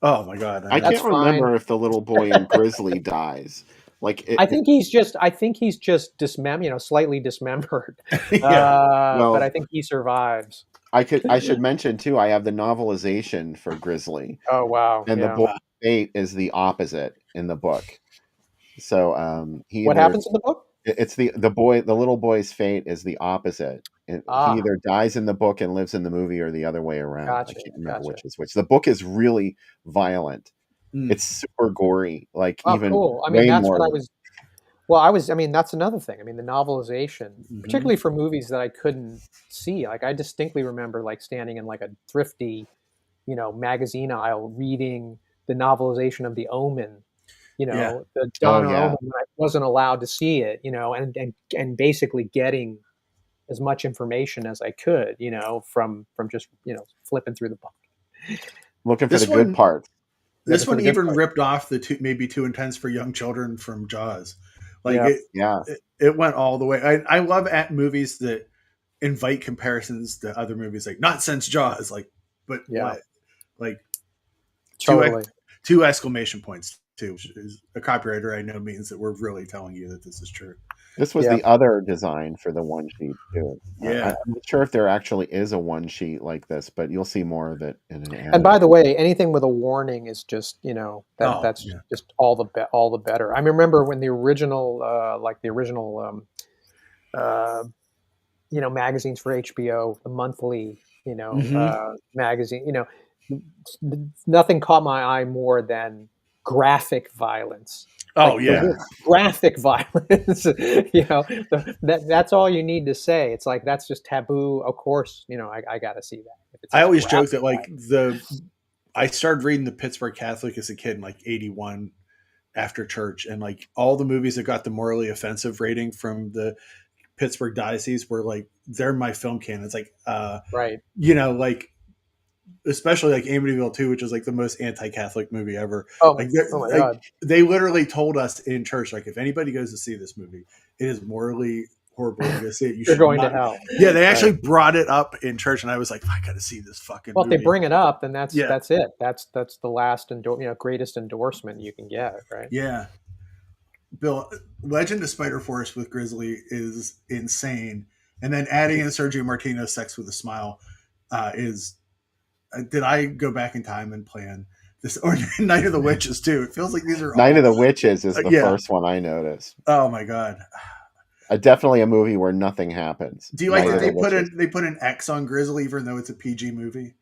Oh my God! I can't remember if the little boy in Grizzly dies. I think he's just slightly dismembered. But I think he survives. I should mention too, I have the novelization for Grizzly. Oh wow. And the boy's fate is the opposite in the book. So what happens in the book? It's the little boy's fate is the opposite. He either dies in the book and lives in the movie, or the other way around. Gotcha, I can't remember which is which. The book is really violent. It's super gory. Like even cool. I mean, that's more. What I was. Well, that's another thing. I mean, the novelization, particularly for movies that I couldn't see. Like I distinctly remember like standing in like a thrifty, magazine aisle reading the novelization of The Omen. The Donna Omen. I wasn't allowed to see it. And basically getting as much information as I could. From just flipping through the book, looking for the good parts. This one even ripped off the maybe too intense for young children from Jaws. Like it went all the way. I love at movies that invite comparisons to other movies, like not since Jaws, like, but what, like totally. two exclamation points too, which is a copywriter I know means that we're really telling you that this is true. This was Yeah. the other design for the one sheet too. Yeah. I'm not sure if there actually is a one sheet like this, but you'll see more of it in an ad. And by the way, anything with a warning is just, Oh, that's yeah. just all the better. I remember when the original magazines for HBO, the monthly, Mhm. magazine, nothing caught my eye more than graphic violence. Oh, Like the yeah. word graphic violence, that's all you need to say. It's like, that's just taboo. Of course, I got to see that. If it I says always joke graphic that like violence. I started reading the Pittsburgh Catholic as a kid in like 81 after church, and like all the movies that got the morally offensive rating from the Pittsburgh diocese were like, they're my film canon. It's like Right. like especially like Amityville 2, which is like the most anti-Catholic movie ever. Oh, Like, oh my like God. they literally told us in church, like, if anybody goes to see this movie, it is morally horrible to go see it. You You're should going to not. hell. Yeah, they actually Right. brought it up in church, and I was like, I got to see this fucking Well, if they movie. bring it up, then that's Yeah. it. That's the last greatest endorsement you can get, right? Yeah. Bill, Legend of Spider Force with Grizzly is insane, and then adding in Sergio Martino's Sex with a Smile is. Did I go back in time and plan this, or Night of the Witches too? It feels like these are Night all of the Witches is the yeah. first one I noticed. Oh my God. Definitely a movie where nothing happens. Do you like Night that of they put an X on Grizzly even though it's a PG movie?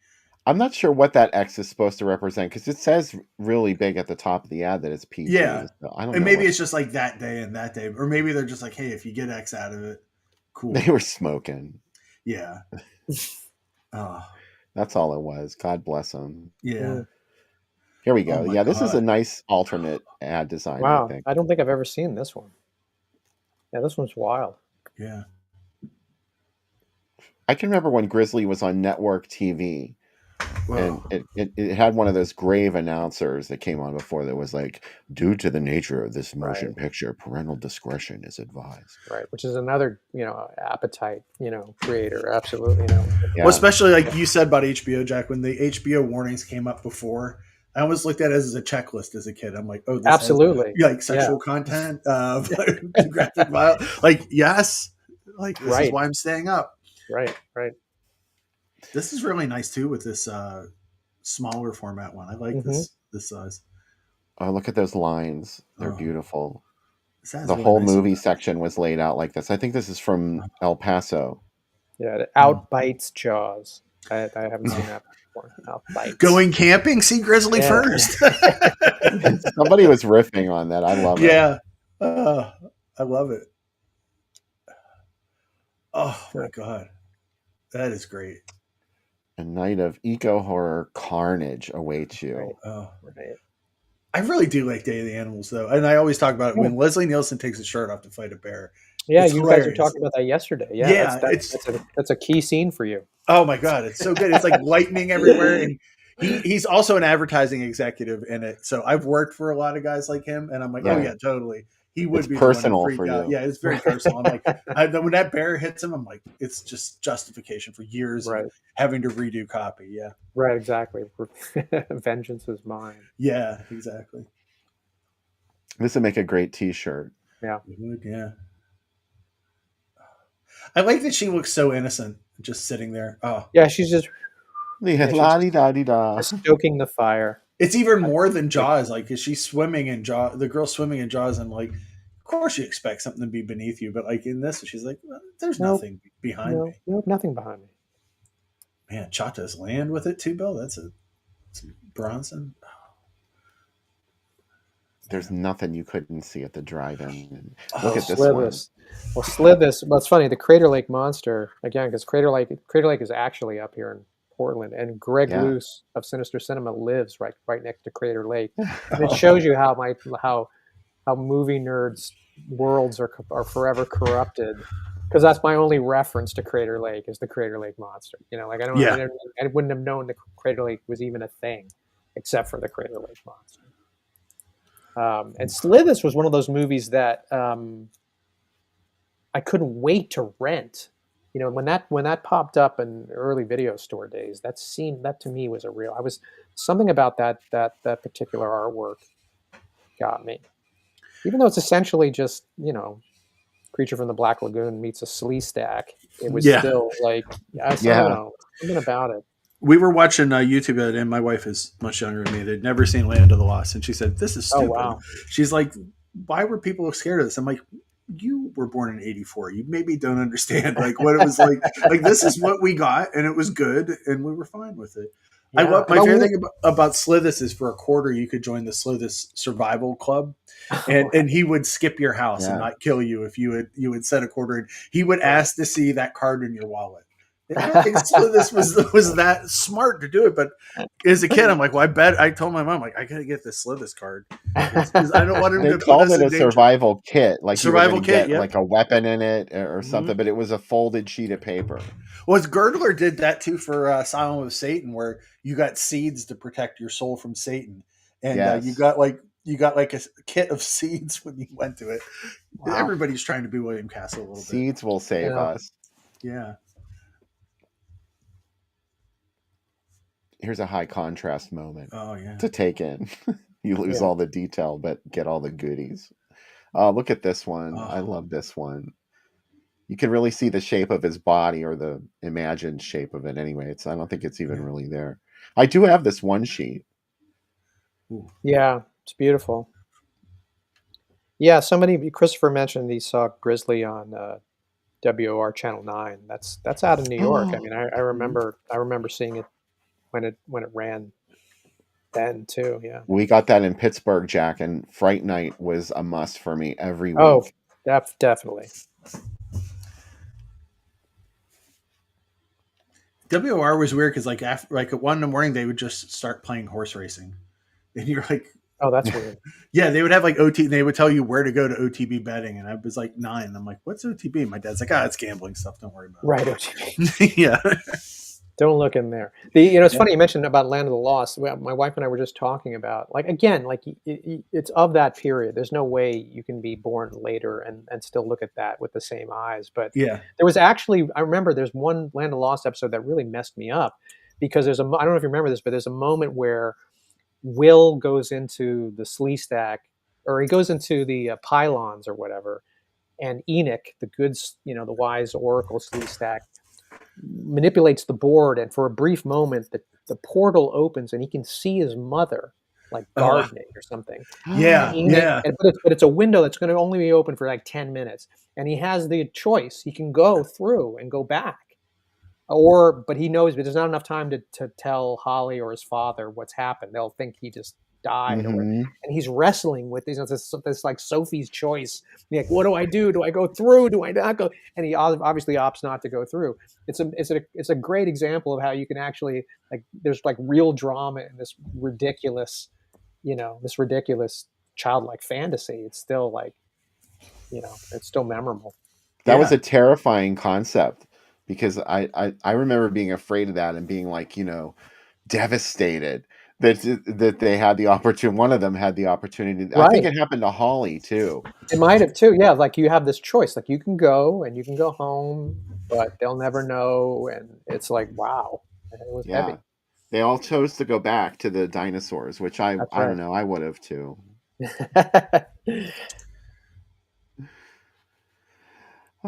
I'm not sure what that X is supposed to represent because it says really big at the top of the ad that it's PG. Yeah. So I don't And know. maybe it's just like that day and that day, or maybe they're just like, hey, if you get X out of it, cool. They were smoking. Yeah. Oh, That's all it was. God bless them. yeah. Here we go. Oh my Yeah, this is a God. nice alternate ad design, Wow. I think. I don't think I've ever seen this one. Yeah, this one's wild. Yeah. I can remember when Grizzly was on network TV, Whoa. and it had one of those grave announcers that came on before that was like, due to the nature of this motion picture, parental discretion is advised. Right, which is another, appetite, creator. Absolutely, Yeah. Well, especially like you said about HBO, Jack, when the HBO warnings came up before, I always looked at it as a checklist as a kid. I'm like, oh, this Absolutely. has, like sexual content, graphic violence. Like, yes, like this is why I'm staying up. Right. This is really nice too with this smaller format one. I like this size. Oh, look at those lines. They're Oh. beautiful. This has The really whole nice movie ones. section was laid out like this. I think this is from El Paso. Yeah, it outbites Jaws. I haven't seen that before. Outbites. Going camping, see Grizzly Yeah. first. Somebody was riffing on that. I love it. Yeah. I love it. Oh my God. That is great. A night of eco horror carnage awaits you. Right. Oh, Right. I really do like Day of the Animals though, and I always talk about it when Leslie Nielsen takes his shirt off to fight a bear. Yeah, It's you guys hilarious. were talking about that yesterday. Yeah, Yeah, that's a key scene for you. Oh my God, it's so good. It's like lightning everywhere, and he's also an advertising executive in it. So I've worked for a lot of guys like him, and I'm like, oh yeah, totally. He would It's be personal the one to for freak out. you. Yeah, it's very personal. I'm like, when that bear hits him, I'm like, it's just justification for years of having to redo copy. Yeah, Right, exactly. Vengeance is mine. yeah, exactly. This would make a great T-shirt. Yeah. It would, yeah. I like that she looks so innocent, just sitting there. Oh, Yeah, she's just La-di-da-di-da. stoking the fire. it's even more than Jaws. Like, is she swimming in Jaws? The girl swimming in Jaws, and like, of course you expect something to be beneath you, but like in this, she's like, well, there's Nope. nothing behind me. Nope, nothing behind me. Man, Chata's land with it too, Bill. That's Bronson. There's nothing you couldn't see at the drive-in. Oh, Look at this Slithis. one. Well, Slithis. Well, it's funny. The Crater Lake Monster again, because Crater Lake is actually up here in Portland, and Greg Yeah. Luce of Sinister Cinema lives right next to Crater Lake, and it shows you how movie nerds' worlds are forever corrupted. Because that's my only reference to Crater Lake is the Crater Lake Monster. Like I wouldn't have known the Crater Lake was even a thing, except for the Crater Lake Monster. And Slithis was one of those movies that I couldn't wait to rent. When that popped up in early video store days, that to me was I was something about that particular artwork got me. Even though it's essentially just, Creature from the Black Lagoon meets a slee stack, it was still like, I don't know, something about it. We were watching YouTube the other day, and my wife is much younger than me. They'd never seen Land of the Lost, and she said, "This is stupid." Oh, wow. She's like, "Why were people scared of this?" I'm like, "You were born in '84. You maybe don't understand like what it was like. Like this is what we got, and it was good, and we were fine with it." Yeah. I love my favorite thing about Slithis is for $0.25 you could join the Slithis Survival Club, and he would skip your house and not kill you if you would set a quarter in. He would ask to see that card in your wallet. And I don't think Slithis was that smart to do it, but as a kid, I'm like, well, I told my mom, like, I gotta get this Slithis card because I don't want him to call put us it a in danger. survival kit, like Survival kit, like a weapon in it or something, but it was a folded sheet of paper. Well, Girdler did that too for Asylum of Satan, where you got seeds to protect your soul from Satan, and you got like a kit of seeds when you went to it. Wow. Everybody's trying to be William Castle a little bit. Seeds will save us. Yeah. Here's a high contrast moment. Oh yeah. To take in. You lose all the detail, but get all the goodies. Look at this one. Oh. I love this one. You can really see the shape of his body, or the imagined shape of it anyway. I don't think it's even really there. I do have this one sheet. Yeah, it's beautiful. Yeah, Christopher mentioned he saw Grizzly on WOR Channel 9. That's out of New York. I mean, I remember seeing it when it ran then too. Yeah. We got that in Pittsburgh, Jack, and Fright Night was a must for me every week. Oh, definitely. WOR was weird because like at 1 in the morning they would just start playing horse racing, and you're like, "Oh, that's weird." Yeah, they would have like OT, and they would tell you where to go to OTB betting, and I was like 9. I'm like, "What's OTB?" And my dad's like, "It's gambling stuff. Don't worry about it." Right, OTB. Yeah. Don't look in there. It's funny you mentioned about Land of the Lost. My wife and I were just talking about, like, again, like it's of that period. There's no way you can be born later and still look at that with the same eyes. But there was actually, I remember there's one Land of the Lost episode that really messed me up because I don't know if you remember this, but there's a moment where Will goes into the slee stack, or he goes into the pylons or whatever, and Enoch, the the wise oracle slee stack, manipulates the board, and for a brief moment the portal opens and he can see his mother like gardening or something. But it's a window that's going to only be open for like 10 minutes, and he has the choice. He can go through and go back, but he knows but there's not enough time to tell Holly or his father what's happened. They'll think he just died, and he's wrestling with this like Sophie's choice. Like, what do I do? Do I go through? Do I not go? And he obviously opts not to go through. It's a great example of how you can actually, like, there's like real drama in this ridiculous childlike fantasy. It's still like, it's still memorable. That was a terrifying concept because I remember being afraid of that and being like, devastated that they had the opportunity. One of them had the opportunity. Right. I think it happened to Holly too. It might have too. Yeah. Like you have this choice, like you can go and you can go home, but they'll never know. And it's like, wow. And it was heavy. They all chose to go back to the dinosaurs, which I don't know. I would have too.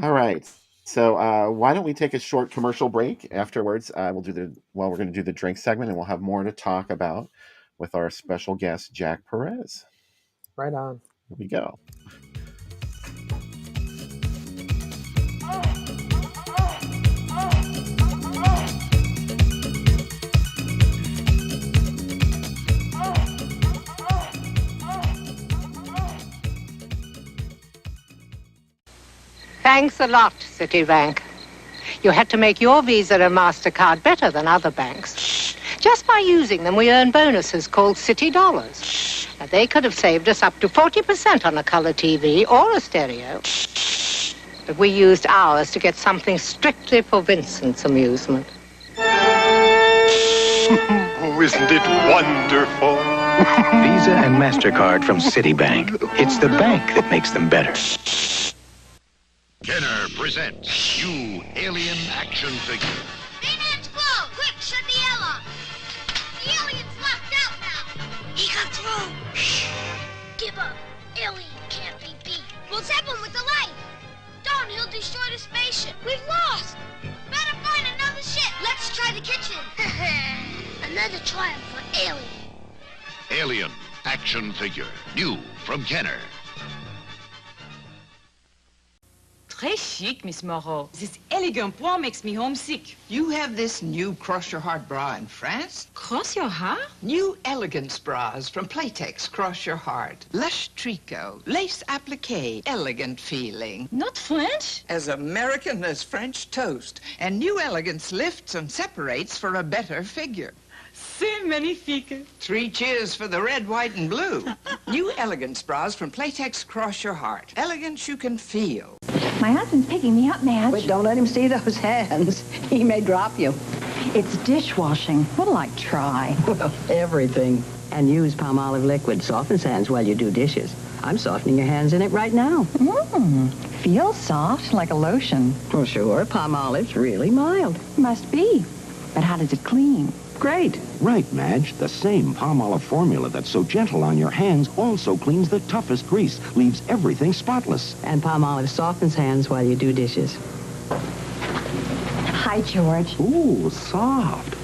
All right. So why don't we take a short commercial break? Afterwards, we're going to do the drink segment, and we'll have more to talk about with our special guest, Jack Perez. Right on. Here we go. Thanks a lot, Citibank. You had to make your Visa and MasterCard better than other banks. Just by using them, we earn bonuses called Citi Dollars. Now, they could have saved us up to 40% on a color TV or a stereo. But we used ours to get something strictly for Vincent's amusement. Oh, isn't it wonderful? Visa and MasterCard from Citibank. It's the bank that makes them better. Kenner presents new alien action figure. Bayman's glow! Quick, shut the airlock! The alien's locked out now! He got through! Shh! Give up! ship. We've lost. Better find another ship. Let's try the kitchen. Another triumph for Alien. Alien action figure. New from Kenner. Très chic, Miss Moreau. This elegant bra makes me homesick. You have this new Cross Your Heart bra in France? Cross your heart? New elegance bras from Playtex, Cross Your Heart. Lush tricot, lace applique, elegant feeling. Not French? As American as French toast. And new elegance lifts and separates for a better figure. C'est magnifique. 3 cheers for the red, white, and blue. New elegance bras from Playtex, Cross Your Heart. Elegance you can feel. My husband's picking me up, Madge. Wait, don't let him see those hands. He may drop you. It's dishwashing. What'll I try? Well, everything. And use Palmolive liquid. Softens hands while you do dishes. I'm softening your hands in it right now. Feels soft, like a lotion. Well, sure. Palmolive's really mild. Must be. But how does it clean? Great. Right, Madge. The same Palmolive formula that's so gentle on your hands also cleans the toughest grease, leaves everything spotless. And Palmolive softens hands while you do dishes. Hi, George. Ooh, soft.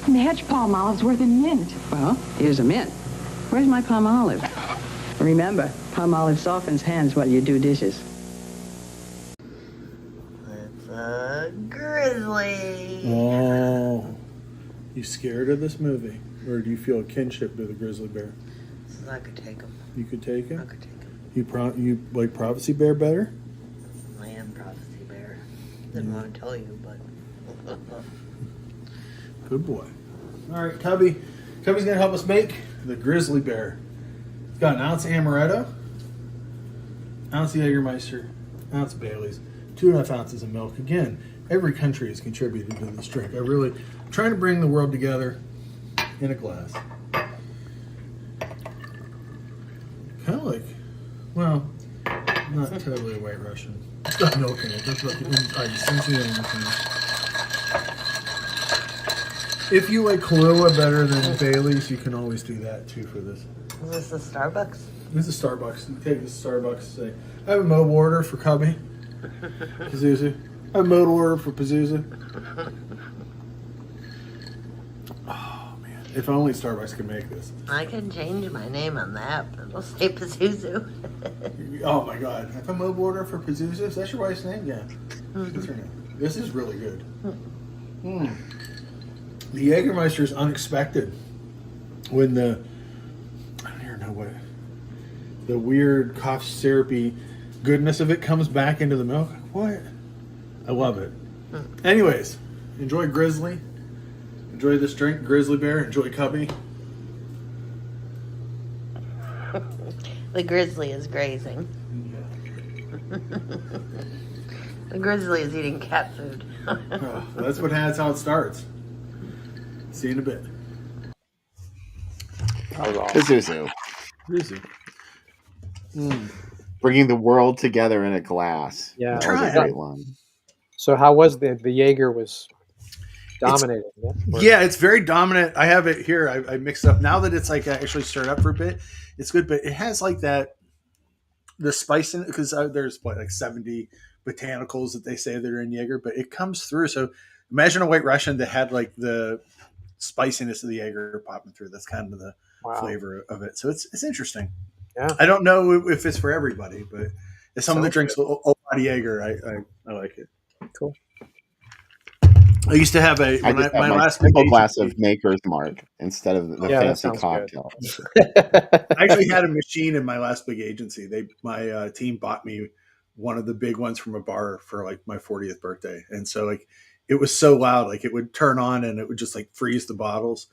Madge, Palmolive's worth a mint. Well, here's a mint. Where's my Palmolive? Remember, Palmolive softens hands while you do dishes. It's a grizzly. Oh. You scared of this movie? Or do you feel a kinship to the grizzly bear? I could take him. You could take him? I could take him. You like Prophecy Bear better? I am Prophecy Bear. Didn't want to tell you, but... Good boy. All right, Cubby. Cubby's going to help us make the grizzly bear. It's got an ounce of amaretto, ounce of Jägermeister, ounce of Bailey's, 2.5 ounces of milk. Again, every country has contributed to this drink. I'm trying to bring the world together in a glass. Kind of like, well, not totally a White Russian. It's got milk in it. That's what the essentially the only thing. If you like Kahlua better than Bailey's, you can always do that too for this. Is this a Starbucks? This is Starbucks. You take this to Starbucks and say, I have a mobile order for Cubby. Pazuzu. I have a mobile order for Pazuzu. Oh, man. If only Starbucks could make this. I can change my name on that. It'll say Pazuzu. Oh, my God. I have a mobile order for Pazuzu. Is that your wife's name? Yeah. That's her name. This is really good. The Jägermeister is unexpected. When I don't even know what, the weird cough syrupy goodness of it comes back into the milk. What? I love it. Anyways, enjoy Grizzly. Enjoy this drink, Grizzly Bear. Enjoy Cubby. The grizzly is grazing. The grizzly is eating cat food. Oh, that's how it starts. See you in a bit. Pazuzu. Bringing the world together in a glass. Yeah, that was a great line. So how was the Jaeger was dominating? Yeah, it's very dominant. I have it here. I mixed it up. Now that it's like actually stirred up for a bit, it's good. But it has like the spice in it because there's like 70 botanicals that they say that are in Jaeger, but it comes through. So imagine a White Russian that had like the spiciness of the Jaeger popping through. That's kind of the flavor of it. So it's interesting. Yeah. I don't know if it's for everybody, but if someone that drinks a lot of Jaeger, I like it. Cool. I used to have my last simple glass of Maker's Mark instead of the fancy cocktail. I actually had a machine in my last big agency. My team bought me one of the big ones from a bar for like my 40th birthday, and so like it was so loud, like it would turn on and it would just like freeze the bottles.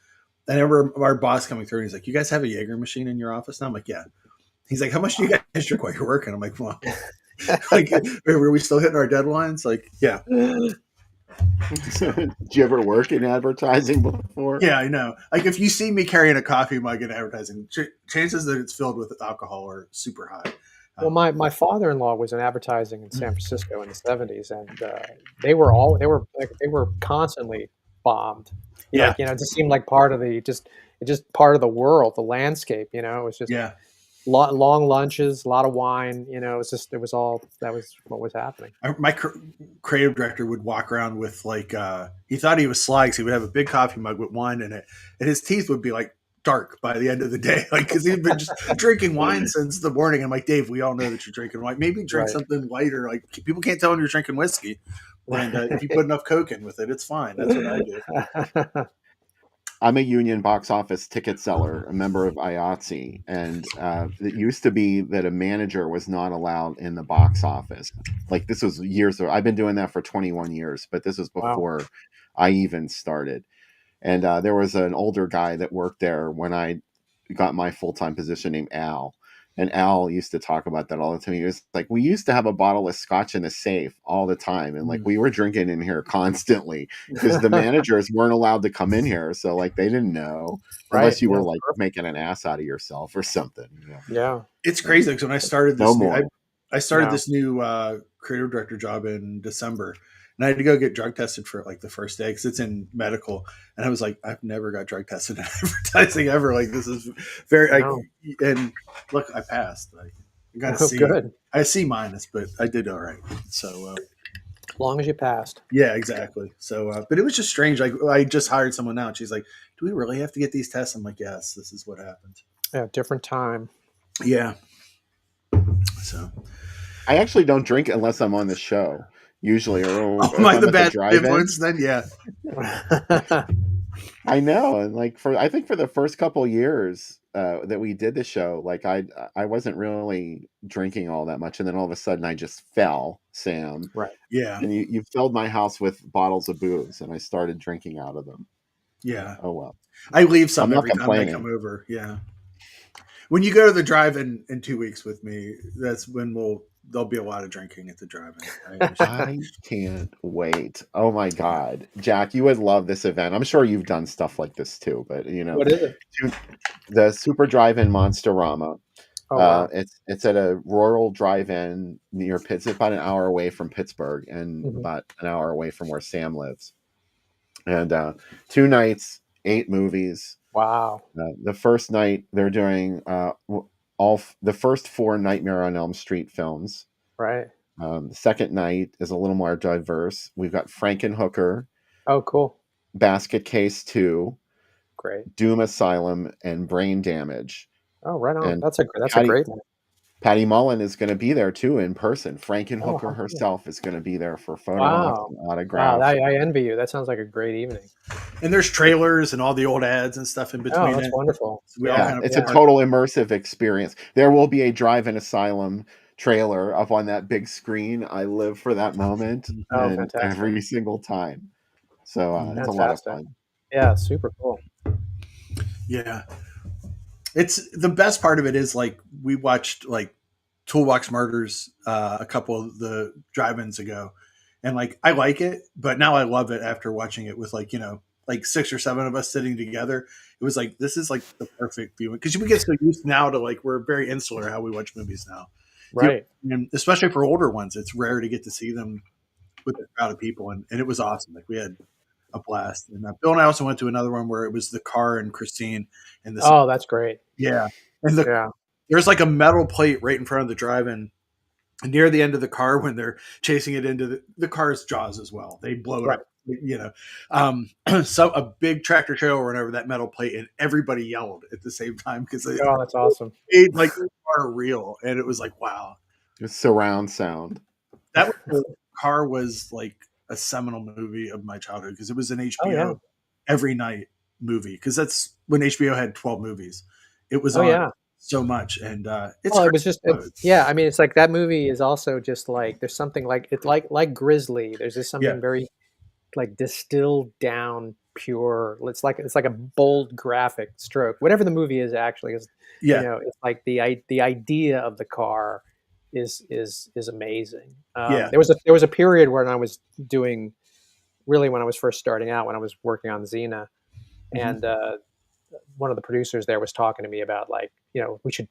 And I remember our boss coming through and he's like, "You guys have a Jaeger machine in your office now?" I'm like, "Yeah." He's like, "How much do you guys drink while you're working?" I'm like, "Well, like, were we still hitting our deadlines?" Like, yeah. Did you ever work in advertising before? Yeah, I know. Like if you see me carrying a coffee mug in advertising, chances that it's filled with alcohol are super high. Well, my father-in-law was in advertising in San Francisco in the 70s, and they were constantly bombed. Yeah, it just seemed like part of the part of the world, the landscape. It was just long lunches, a lot of wine. You know, it was all that was what was happening. My creative director would walk around with like he thought he was sly because he would have a big coffee mug with wine in it, and his teeth would be like dark by the end of the day, like because he'd been just drinking wine since the morning. I'm like, Dave, we all know that you're drinking wine. Maybe drink something lighter. Like people can't tell when you're drinking whiskey, and if you put enough Coke in with it, it's fine. That's what I do. I'm a union box office ticket seller, a member of IATSE, and it used to be that a manager was not allowed in the box office. Like this was years ago. I've been doing that for 21 years, but this was before I even started. And there was an older guy that worked there when I got my full-time position named Al. And Al used to talk about that all the time. He was like, we used to have a bottle of scotch in the safe all the time. And like, we were drinking in here constantly because the managers weren't allowed to come in here. So like, they didn't know unless you were like making an ass out of yourself or something. Yeah. It's crazy. Because when I started this, I started this new creative director job in December. And I had to go get drug tested for like the first day because it's in medical. And I was like, I've never got drug tested in advertising ever. Like this is very, and look, I passed. Like, I got a C. Good. I had a C minus, but I did all right. So as long as you passed. Yeah, exactly. So, but it was just strange. Like I just hired someone now and she's like, do we really have to get these tests? I'm like, yes, this is what happens. Yeah. Different time. Yeah. So I actually don't drink unless I'm on the show. Usually, or am I the bad influence then? Yeah, I know. And like I think for the first couple years that we did the show, like I wasn't really drinking all that much, and then all of a sudden I just fell, Sam. Right. Yeah. And you filled my house with bottles of booze, and I started drinking out of them. Yeah. Oh well. I leave some every time I come over. Yeah. When you go to the drive-in in 2 weeks with me, that's when there'll be a lot of drinking at the drive-in. I can't wait. Oh my God. Jack, you would love this event. I'm sure you've done stuff like this too, but you know. What is it? The Super Drive-In Monsterama. Oh, wow. It's at a rural drive-in near Pitts, about an hour away from Pittsburgh and about an hour away from where Sam lives. And 2 nights, 8 movies. Wow. The first night they're doing the first 4 Nightmare on Elm Street films. Right. The second night is a little more diverse. We've got Frankenhooker. Oh, cool. Basket Case 2. Great. Doom Asylum and Brain Damage. Oh, right on. And That's a great one. Patty Mullen is going to be there too in person. Frankenhooker herself is going to be there for photos and autographs. Wow, I envy you. That sounds like a great evening. And there's trailers and all the old ads and stuff in between. Oh, that's wonderful. So it's a total immersive experience. There will be a Drive-In Asylum trailer up on that big screen. I live for that moment every single time. So it's a lot of fun. Yeah, super cool. Yeah. It's the best part of it is like we watched like Toolbox Murders a couple of the drive-ins ago, and like I like it, but now I love it after watching it with like, you know, like 6 or 7 of us sitting together. It was like, this is like the perfect viewing because we get so used now to like we're very insular how we watch movies now, right? And especially for older ones, it's rare to get to see them with a crowd of people, and it was awesome. Like we had a blast. And Bill and I also went to another one where it was the car and Christine. And this. Oh, that's great. Yeah. And there's like a metal plate right in front of the drive-in near the end of the car when they're chasing it into the car's jaws as well. They blow it up, you know. So a big tractor trailer went over that metal plate and everybody yelled at the same time because that's awesome. It, like the car real. And it was like, wow. It's surround sound. That car was like a seminal movie of my childhood because it was an HBO every night movie because that's when HBO had 12 movies. It was on so much, and it was just I mean, it's like that movie is also just like there's something like it's like Grizzly. There's just something very like distilled down, pure. It's like a bold graphic stroke. Whatever the movie is actually is, you know, it's like the idea of the car is amazing. There was a period when I was doing when I was first starting out when I was working on Xena, and one of the producers there was talking to me about like, you know, we should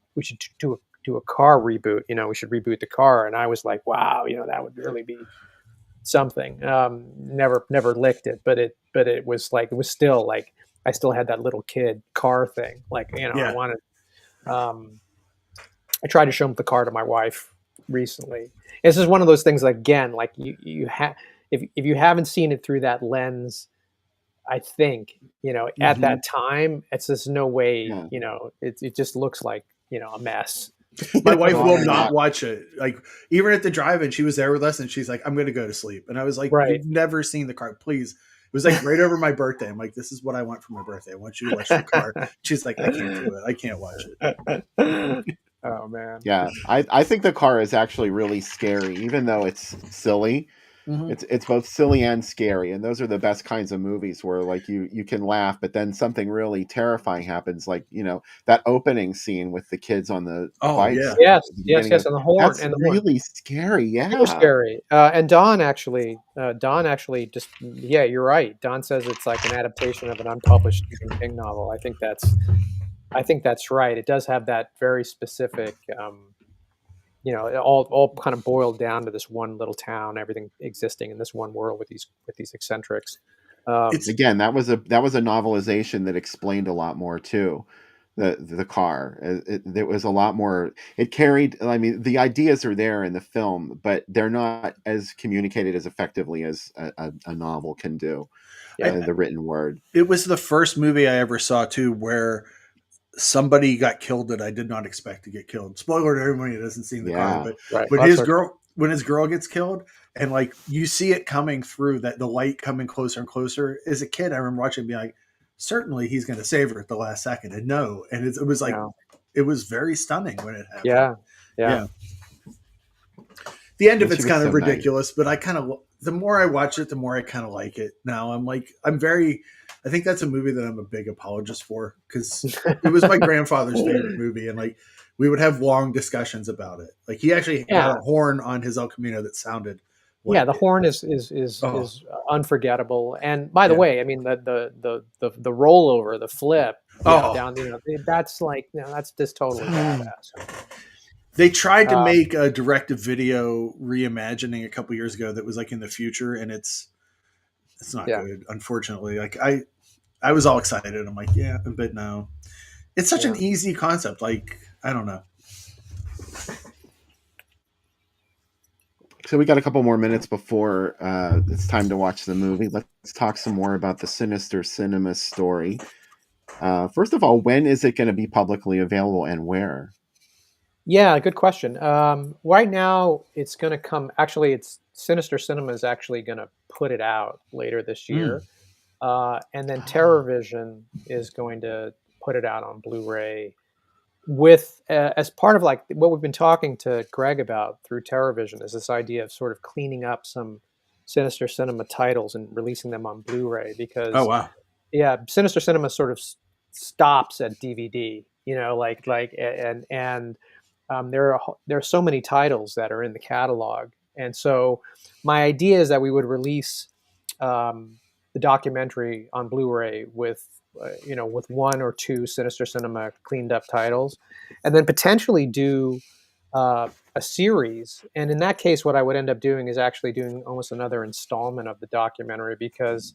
do a car reboot. You know, we should reboot the car, and I was like, wow, you know, that would really be something. Never licked it, but it was like it was still like I still had that little kid car thing. Like, you know, I wanted. I tried to show the car to my wife recently. This is one of those things, again, like you have, if you haven't seen it through that lens, I think, at that time, it's just no way, it just looks like, a mess. My wife will not watch it. Like, even at the drive-in, she was there with us, and she's like, "I'm going to go to sleep." And I was like, Right. "You've never seen the car, please." It was like right over my birthday. I'm like, "This is what I want for my birthday. I want you to watch the car." She's like, "I can't do it. I can't watch it." Oh man. Yeah, I think the car is actually really scary, even though it's silly. Mhm. It's both silly and scary, and those are the best kinds of movies where like you can laugh, but then something really terrifying happens, like that opening scene with the kids on the bikes. Yeah. Yes, and the horn. That's and the horn. really scary. Yeah, Super scary. And Don actually just, yeah, you're right. Don says it's like an adaptation of an unpublished Stephen King novel. I think that's right. It does have that very specific, it all kind of boiled down to this one little town, everything existing in this one world with these eccentrics. Again, that was a novelization that explained a lot more too. The car, it was a lot more. It carried. I mean, the ideas are there in the film, but they're not as communicated as effectively as a novel can do. The written word. It was the first movie I ever saw too, where somebody got killed that I did not expect to get killed. Spoiler to everybody who hasn't seen the car, but right. when his girl gets killed, and like you see it coming through, that the light coming closer and closer. As a kid, I remember watching and being like, certainly he's going to save her at the last second, and no, and it was like it was very stunning when it happened. Yeah. The end of it's kind of ridiculous, but I kind of, the more I watch it, the more I kind of like it. Now I think that's a movie that I'm a big apologist for, because it was my grandfather's favorite movie, and like we would have long discussions about it. Like he actually had a horn on his El Camino that sounded. Like the horn is unforgettable. And by the way, I mean the rollover, the flip down, that's like that's just totally badass. They tried to make a direct-to-video reimagining a couple years ago that was like in the future, and it's not good, unfortunately. Like I was all excited. I'm like, but no, it's such an easy concept. Like, I don't know. So we got a couple more minutes before it's time to watch the movie. Let's talk some more about the Sinister Cinema story. First of all, when is it going to be publicly available and where? Yeah, good question. Right now, it's going to come. Actually, it's Sinister Cinema is actually going to put it out later this year, and then TerrorVision is going to put it out on Blu-ray. With as part of like what we've been talking to Greg about through TerrorVision is this idea of sort of cleaning up some Sinister Cinema titles and releasing them on Blu-ray, because Sinister Cinema sort of stops at DVD. There are so many titles that are in the catalog, and so my idea is that we would release the documentary on Blu-ray with one or two Sinister Cinema cleaned up titles, and then potentially do a series. And in that case, what I would end up doing is actually doing almost another installment of the documentary, because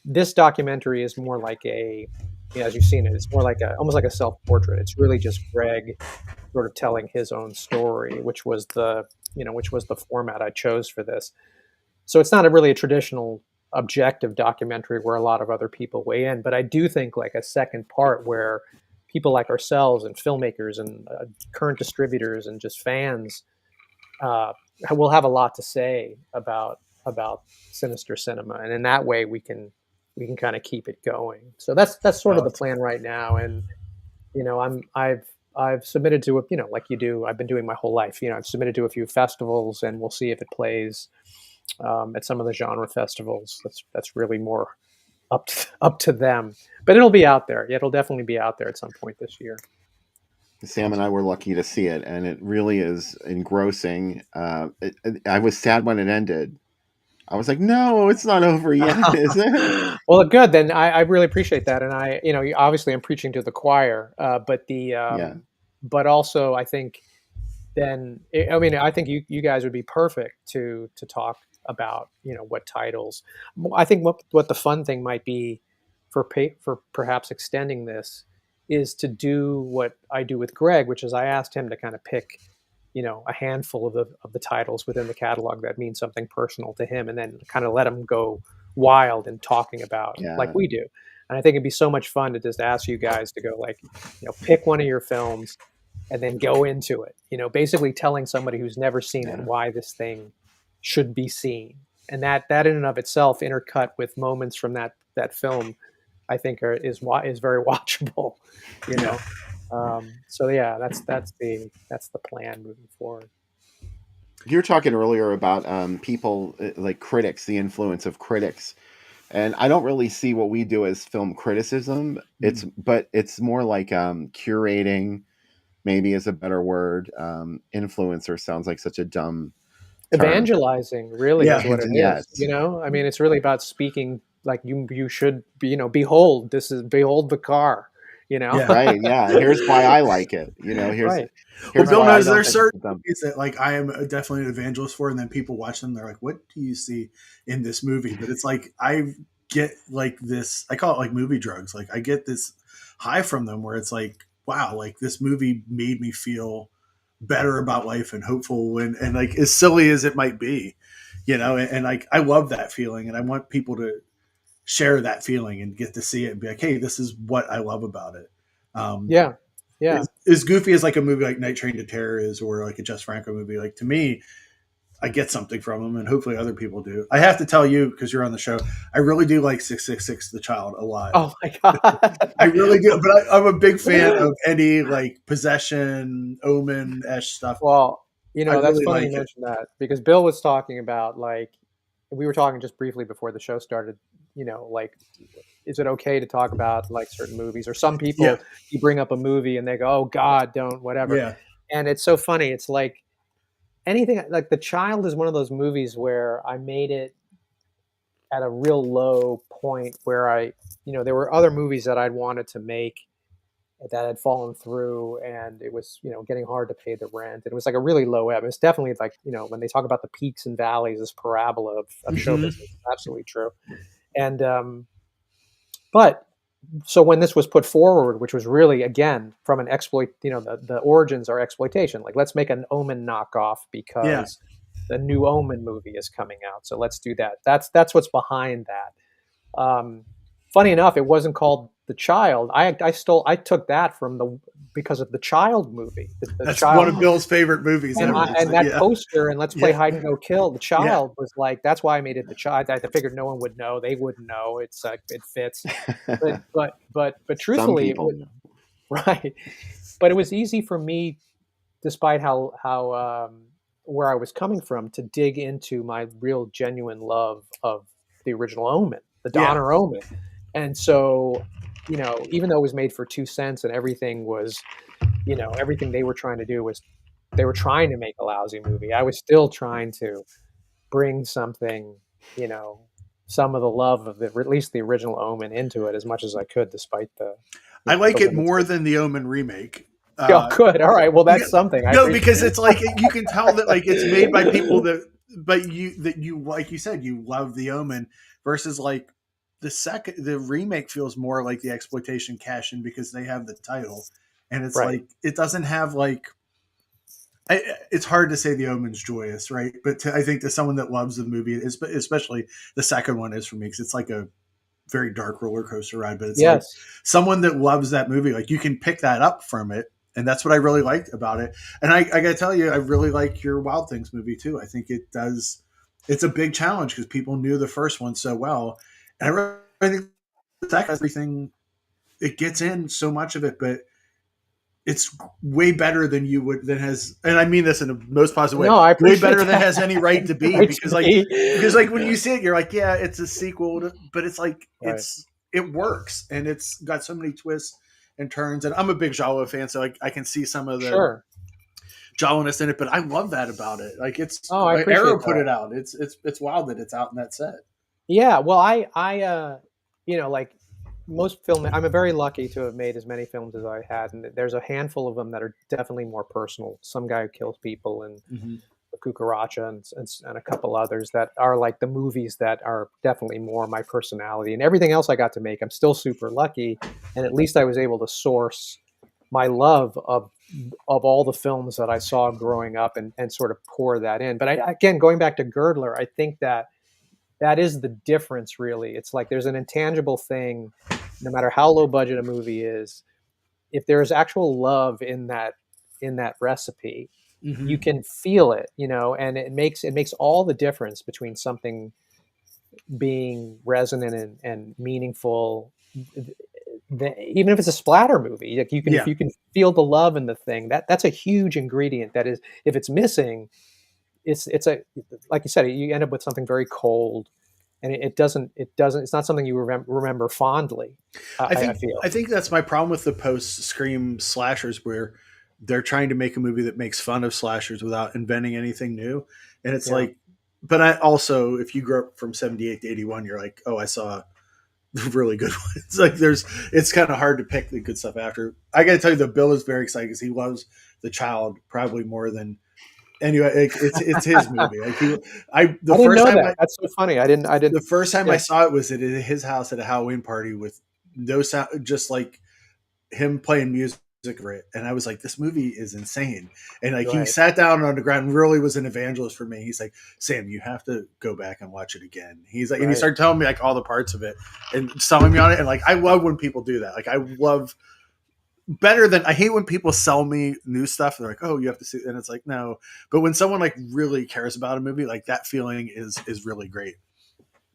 this documentary is more like as you've seen it, it's more like almost like a self-portrait. It's really just Greg sort of telling his own story, which was the format I chose for this. So it's not really a traditional objective documentary where a lot of other people weigh in, but I do think like a second part where people like ourselves and filmmakers and current distributors and just fans will have a lot to say about Sinister Cinema, and in that way we can kind of keep it going. So that's sort of the plan right now. And I've submitted to like you do. I've been doing my whole life. I've submitted to a few festivals, and we'll see if it plays at some of the genre festivals. That's really more up to them. But it'll be out there. It'll definitely be out there at some point this year. Sam and I were lucky to see it, and it really is engrossing. I was sad when it ended. I was like, no, it's not over yet, is it? Well, good. Then I really appreciate that. And I, obviously I'm preaching to the choir, but also I think I think you guys would be perfect to talk about, what titles. I think what the fun thing might be for perhaps extending this is to do what I do with Greg, which is I asked him to kind of pick, a handful of the titles within the catalog that mean something personal to him, and then kind of let him go wild in talking about like we do. And I think it'd be so much fun to just ask you guys to go like, pick one of your films and then go into it, basically telling somebody who's never seen it why this thing should be seen. And that in and of itself, intercut with moments from that film, I think is very watchable, So yeah, that's the plan moving forward. You were talking earlier about people like critics, the influence of critics, and I don't really see what we do as film criticism. But it's more like curating, maybe is a better word. Influencer sounds like such a dumb term. Evangelizing really is what it is. I mean, it's really about speaking like you should be, behold the car, Right. Yeah. Here's why I like it. Here's Bill knows there's certain movies that like I am definitely an evangelist for, and then people watch them. They're like, "What do you see in this movie?" But it's like I get like this. I call it like movie drugs. Like I get this high from them where it's like, wow, like this movie made me feel better about life and hopeful and like as silly as it might be, and like I love that feeling, and I want people to share that feeling and get to see it and be like, hey, this is what I love about it. Yeah. As goofy as like a movie like Night Train to Terror is, or like a Jess Franco movie, like to me, I get something from them, and hopefully other people do. I have to tell you, because you're on the show, I really do like 666 The Child a lot. Oh my god, I really do. But I'm a big fan of any like possession, omen-esque stuff. Well, that's really funny like you mentioned that, because Bill was talking about like, we were talking just briefly before the show started, like, is it okay to talk about like certain movies, or some people you bring up a movie and they go, oh God, don't, whatever. Yeah. And it's so funny. It's like anything, like The Child is one of those movies where I made it at a real low point where there were other movies that I'd wanted to make that had fallen through, and it was, getting hard to pay the rent. It was like a really low ebb. It's definitely like, when they talk about the peaks and valleys, this parabola of show business, it's absolutely true. And, but so when this was put forward, which was really, again, from an the origins are exploitation. Like, let's make an Omen knockoff because the new Omen movie is coming out. So let's do that. That's what's behind that. Funny enough, it wasn't called The Child. I took that because of the Child movie. That's Child one of Bill's favorite movies. And that poster and Let's Play Hide and Go Kill. The Child was like, that's why I made it The Child. I figured no one would know. They wouldn't know. It's it fits. But truthfully, right. But it was easy for me, despite how where I was coming from, to dig into my real genuine love of the original Omen, the Donner Omen. And so, even though it was made for 2 cents and everything was, everything they were trying to do was, they were trying to make a lousy movie. I was still trying to bring something, some of the love of at least the original Omen into it as much as I could, despite the. I like it more than the Omen remake. Good. All right. Well, that's something. Because it's like you can tell that like it's made by people that you like you said, you love the Omen, versus like the remake feels more like the exploitation cash in because they have the title, and it's like it doesn't have like. It's hard to say the Omen's joyous, right? But I think to someone that loves the movie, especially the second one is for me, because it's like a very dark roller coaster ride. But it's like someone that loves that movie, like you can pick that up from it. And that's what I really liked about it. And I got to tell you, I really like your Wild Things movie too. I think it does. It's a big challenge because people knew the first one so well. And I really think everything, it gets in so much of it, but it's way better than and I mean this in the most positive way. No, I way appreciate better that. than has any right to be because when you see it, you're like, yeah, it's a sequel, but it's like, it works. And it's got so many twists and turns, and I'm a big Jawa fan, so I can see some of the Jawaness in it, but I love that about it. Like it's Arrow put it out. It's wild that it's out in that set. Yeah, well, I like most film, I'm very lucky to have made as many films as I had, and there's a handful of them that are definitely more personal. Some guy who kills people, and the Cucaracha and a couple others that are like the movies that are definitely more my personality. And everything else I got to make, I'm still super lucky, and at least I was able to source my love of all the films that I saw growing up and sort of pour that in. But again, going back to Girdler, I think that is the difference, really. It's like there's an intangible thing, no matter how low budget a movie is, if there's actual love in that recipe, you can feel it, and it makes all the difference between something being resonant and meaningful. Even if it's a splatter movie, like if you can feel the love in the thing, that's a huge ingredient. That is, if it's missing, it's like you said, you end up with something very cold, and it's not something you remember fondly. I think that's my problem with the post Scream slashers, where they're trying to make a movie that makes fun of slashers without inventing anything new. And it's like, but I also, if you grew up from 78 to 81, you're like, oh, I saw really good ones. Like it's kind of hard to pick the good stuff after. I got to tell you, Bill is very excited because he loves The Child probably more than anyway. It's his movie. Like I didn't know that. That's so funny. I didn't. The first time I saw it was at his house at a Halloween party with no sound, just like him playing music for it. And I was like, this movie is insane. And like he sat down on the ground and really was an evangelist for me. He's like, Sam, you have to go back and watch it again. He's like, and he started telling me like all the parts of it and selling me on it. And like, I love when people do that. Like I hate when people sell me new stuff. They're like, oh, you have to see it. And it's like, no. But when someone like really cares about a movie, like that feeling is really great.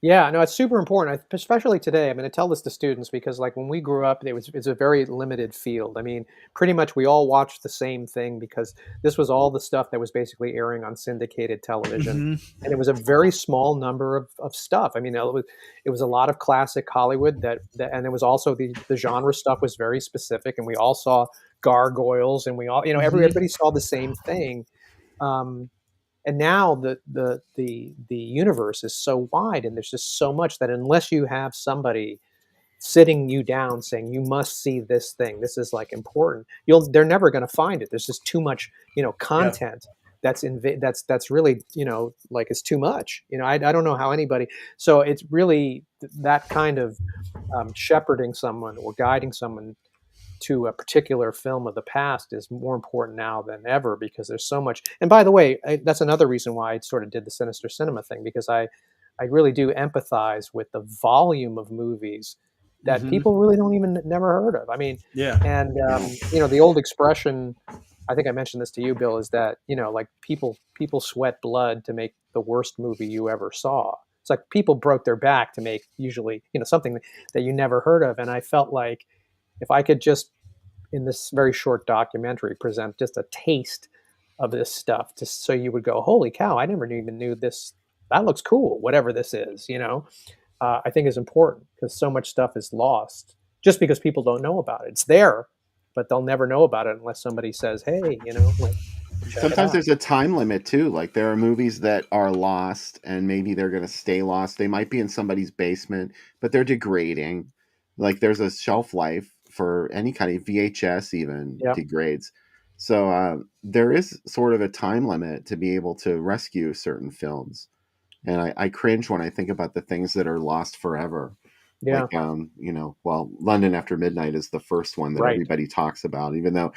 Yeah, no, it's super important, especially today. I'm going to tell this to students because, like, when we grew up, it's a very limited field. I mean, pretty much we all watched the same thing because this was all the stuff that was basically airing on syndicated television, and it was a very small number of stuff. I mean, it was a lot of classic Hollywood and there was also the genre stuff was very specific, and we all saw gargoyles, and we all, everybody saw the same thing. And now the universe is so wide, and there's just so much that unless you have somebody sitting you down saying you must see this thing, this is like important, they're never going to find it. There's just too much, content that's really, like it's too much. I don't know how anybody. So it's really that kind of shepherding someone or guiding someone to a particular film of the past is more important now than ever because there's so much. And by the way, that's another reason why I sort of did the Sinister Cinema thing, because I really do empathize with the volume of movies that people really never heard of. I mean, and the old expression, I think I mentioned this to you, Bill, is that, like people sweat blood to make the worst movie you ever saw. It's like people broke their back to make usually, something that you never heard of. And I felt like, if I could just, in this very short documentary, present just a taste of this stuff, just so you would go, holy cow, I never even knew this. That looks cool, whatever this is, I think is important because so much stuff is lost just because people don't know about it. It's there, but they'll never know about it unless somebody says, hey, sometimes there's a time limit too. Like there are movies that are lost and maybe they're going to stay lost. They might be in somebody's basement, but they're degrading. Like there's a shelf life for any kind of VHS even degrades. So there is sort of a time limit to be able to rescue certain films. And I cringe when I think about the things that are lost forever. Yeah. Like, London After Midnight is the first one that everybody talks about, even though,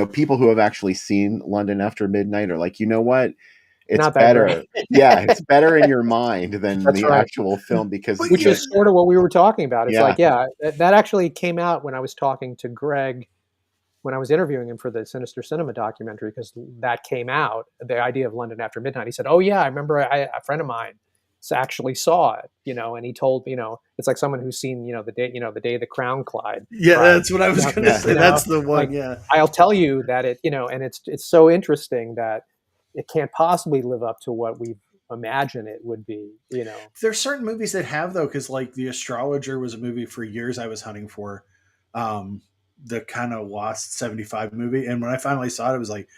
people who have actually seen London After Midnight are like, you know what? It's better. It's better in your mind than the actual film which is sort of what we were talking about. It's like, that actually came out when I was talking to Greg, when I was interviewing him for the Sinister Cinema documentary, because that came out, the idea of London After Midnight. He said, oh yeah, I remember a friend of mine actually saw it, and he told, it's like someone who's seen, the day the crown cried. Yeah, that's what I was going to say. That's the one. Like, I'll tell you that it, and it's so interesting that it can't possibly live up to what we imagine it would be, There's certain movies that have, though, because like The Astrologer was a movie for years I was hunting for, the kind of lost 75 movie. And when I finally saw it, I was like,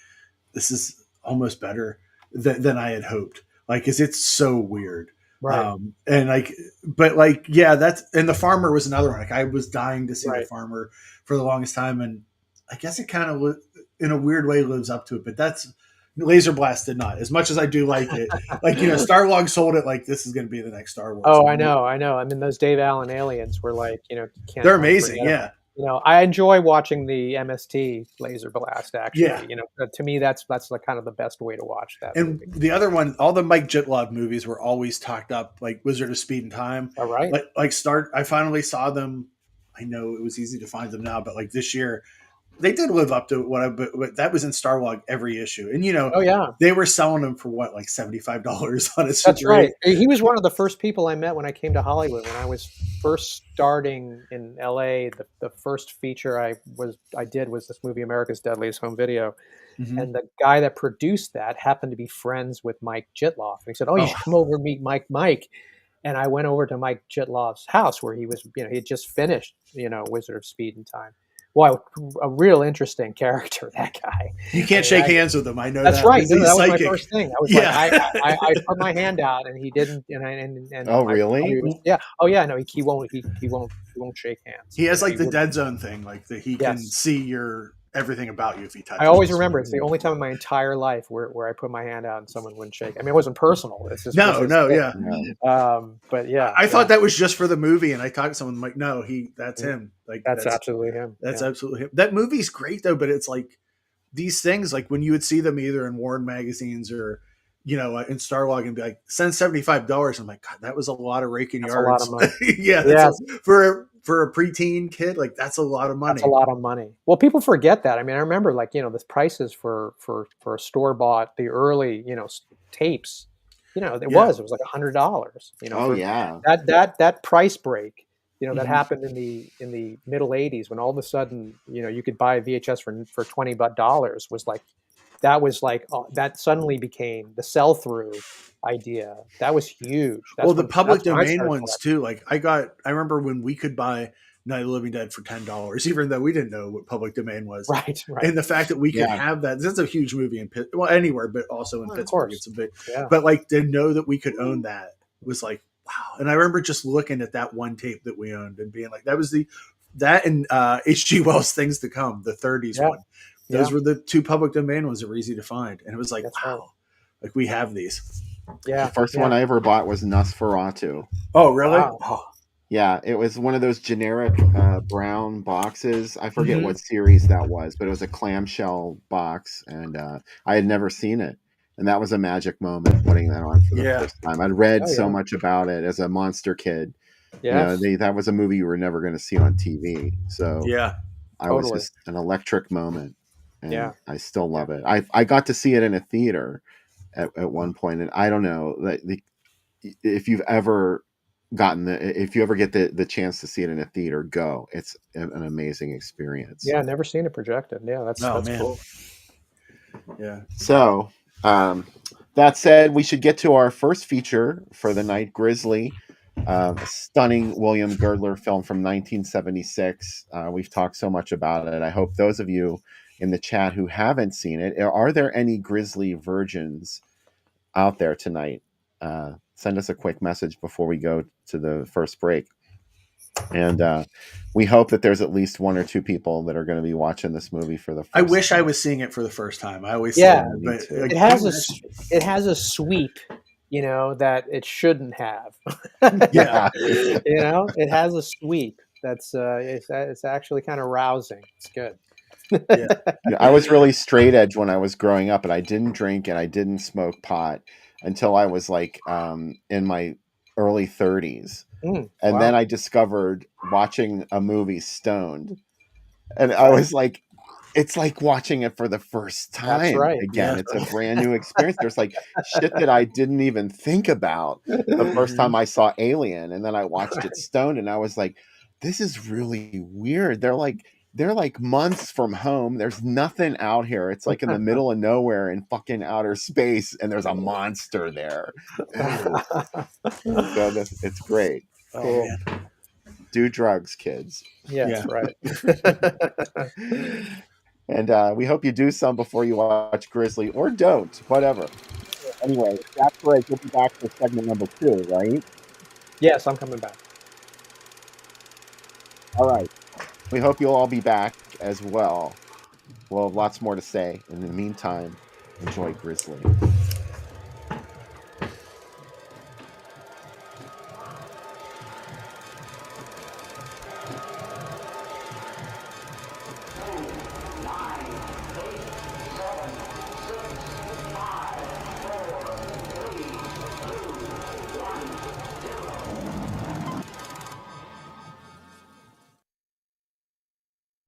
this is almost better than I had hoped. Like, cause it's so weird. Right. And like, but like, and The Farmer was another one. Like I was dying to see The Farmer for the longest time. And I guess it kind of, in a weird way, lives up to it, but that's Laser Blast did not. As much as I do like it, like Starlog sold it like this is going to be the next Star Wars. Oh, I know. I mean, those Dave Allen aliens were like, can't they're amazing. Yeah. I enjoy watching the MST Laser Blast. Actually, Yeah. To me, that's the kind of the best way to watch that. And movie. the other one, all the Mike Jitlov movies were always talked up, like Wizard of Speed and Time. All right. I finally saw them. I know it was easy to find them now, but like this year, they did live up to but that was in Starlog every issue. And oh yeah, they were selling them for what, like $75 on a That's right. He was one of the first people I met when I came to Hollywood. When I was first starting in LA, the first feature I did was this movie, America's Deadliest Home Video. Mm-hmm. And the guy that produced that happened to be friends with Mike Jitloff. And he said, you should come over and meet Mike. And I went over to Mike Jitloff's house where he was, he had just finished, Wizard of Speed and Time. Well, a real interesting character, that guy. You can't shake hands with him. I know that's that. right. That was psychic. My first thing. I was I put my hand out and he didn't. And oh, really? Yeah. Oh, yeah. No, he won't shake hands. He has like the dead zone thing, like that he can see everything about you if he touches. I always remember it's the only time in my entire life where I put my hand out and someone wouldn't shake. I mean, it wasn't personal. It's just yeah. But yeah, I thought that was just for the movie, and I talked to someone like, no, that's him. Like that's absolutely him. That's absolutely him. That movie's great though, but it's like these things, like when you would see them either in Warren magazines or in Starlog and be like, send $75. I'm like, God, that was a lot of raking yards. A lot of money. Yeah. For a preteen kid, like that's a lot of money. That's a lot of money. Well, people forget that. I mean, I remember like, the prices for a store bought, the early, tapes, it was like $100, Oh yeah. That price break, that happened in the middle 80s when all of a sudden, you could buy a VHS for $20 was like, that suddenly became the sell-through idea. That was huge. The public domain ones too. Like I remember when we could buy Night of the Living Dead for $10, even though we didn't know what public domain was. Right. And the fact that we could have that's a huge movie in anywhere, but also in Pittsburgh. It's a bit, but like to know that we could own that was like, wow. And I remember just looking at that one tape that we owned and being like, that and H.G. Wells' Things to Come, the 30s one. Those were the two public domain ones that were easy to find. And it was like, wow, like we have these. Yeah. The first one I ever bought was Nosferatu. Oh, really? Wow. Yeah, it was one of those generic brown boxes. I forget what series that was, but it was a clamshell box, and I had never seen it. And that was a magic moment putting that on for the first time. I'd read so much about it as a monster kid. Yeah. That was a movie you were never going to see on TV. So I was just an electric moment. And I still love it. I got to see it in a theater at one point, and I don't know if you've ever if you ever get the chance to see it in a theater, go. It's an amazing experience. Yeah, never seen it projected. Yeah, that's cool. Yeah. So that said, we should get to our first feature for the night, Grizzly. A stunning William Girdler film from 1976. We've talked so much about it. I hope those of you in the chat who haven't seen it, are there any Grizzly virgins out there tonight? Send us a quick message before we go to the first break. And we hope that there's at least one or two people that are going to be watching this movie for the first time. I wish I was seeing it for the first time. I always say that, but it has a sweep, that it shouldn't have. Yeah. It has a sweep that's it's actually kind of rousing. It's good. I was really straight edge when I was growing up, and I didn't drink and I didn't smoke pot until I was like in my early 30s. And then I discovered watching a movie stoned, and I was like, it's like watching it for the first time again. It's a brand new experience. There's like shit that I didn't even think about the first time I saw Alien, and then I watched it stoned, and I was like, this is really weird. They're like months from home. There's nothing out here. It's like in the middle of nowhere in fucking outer space, and there's a monster there. So it's great. Cool. Do drugs, kids. That's right. And we hope you do some before you watch Grizzly, or don't, whatever. Anyway, Jack Perez, you'll be back for segment number 2, right? Yes, I'm coming back. All right. We hope you'll all be back as well. We'll have lots more to say. In the meantime, Enjoy GRIZZLY.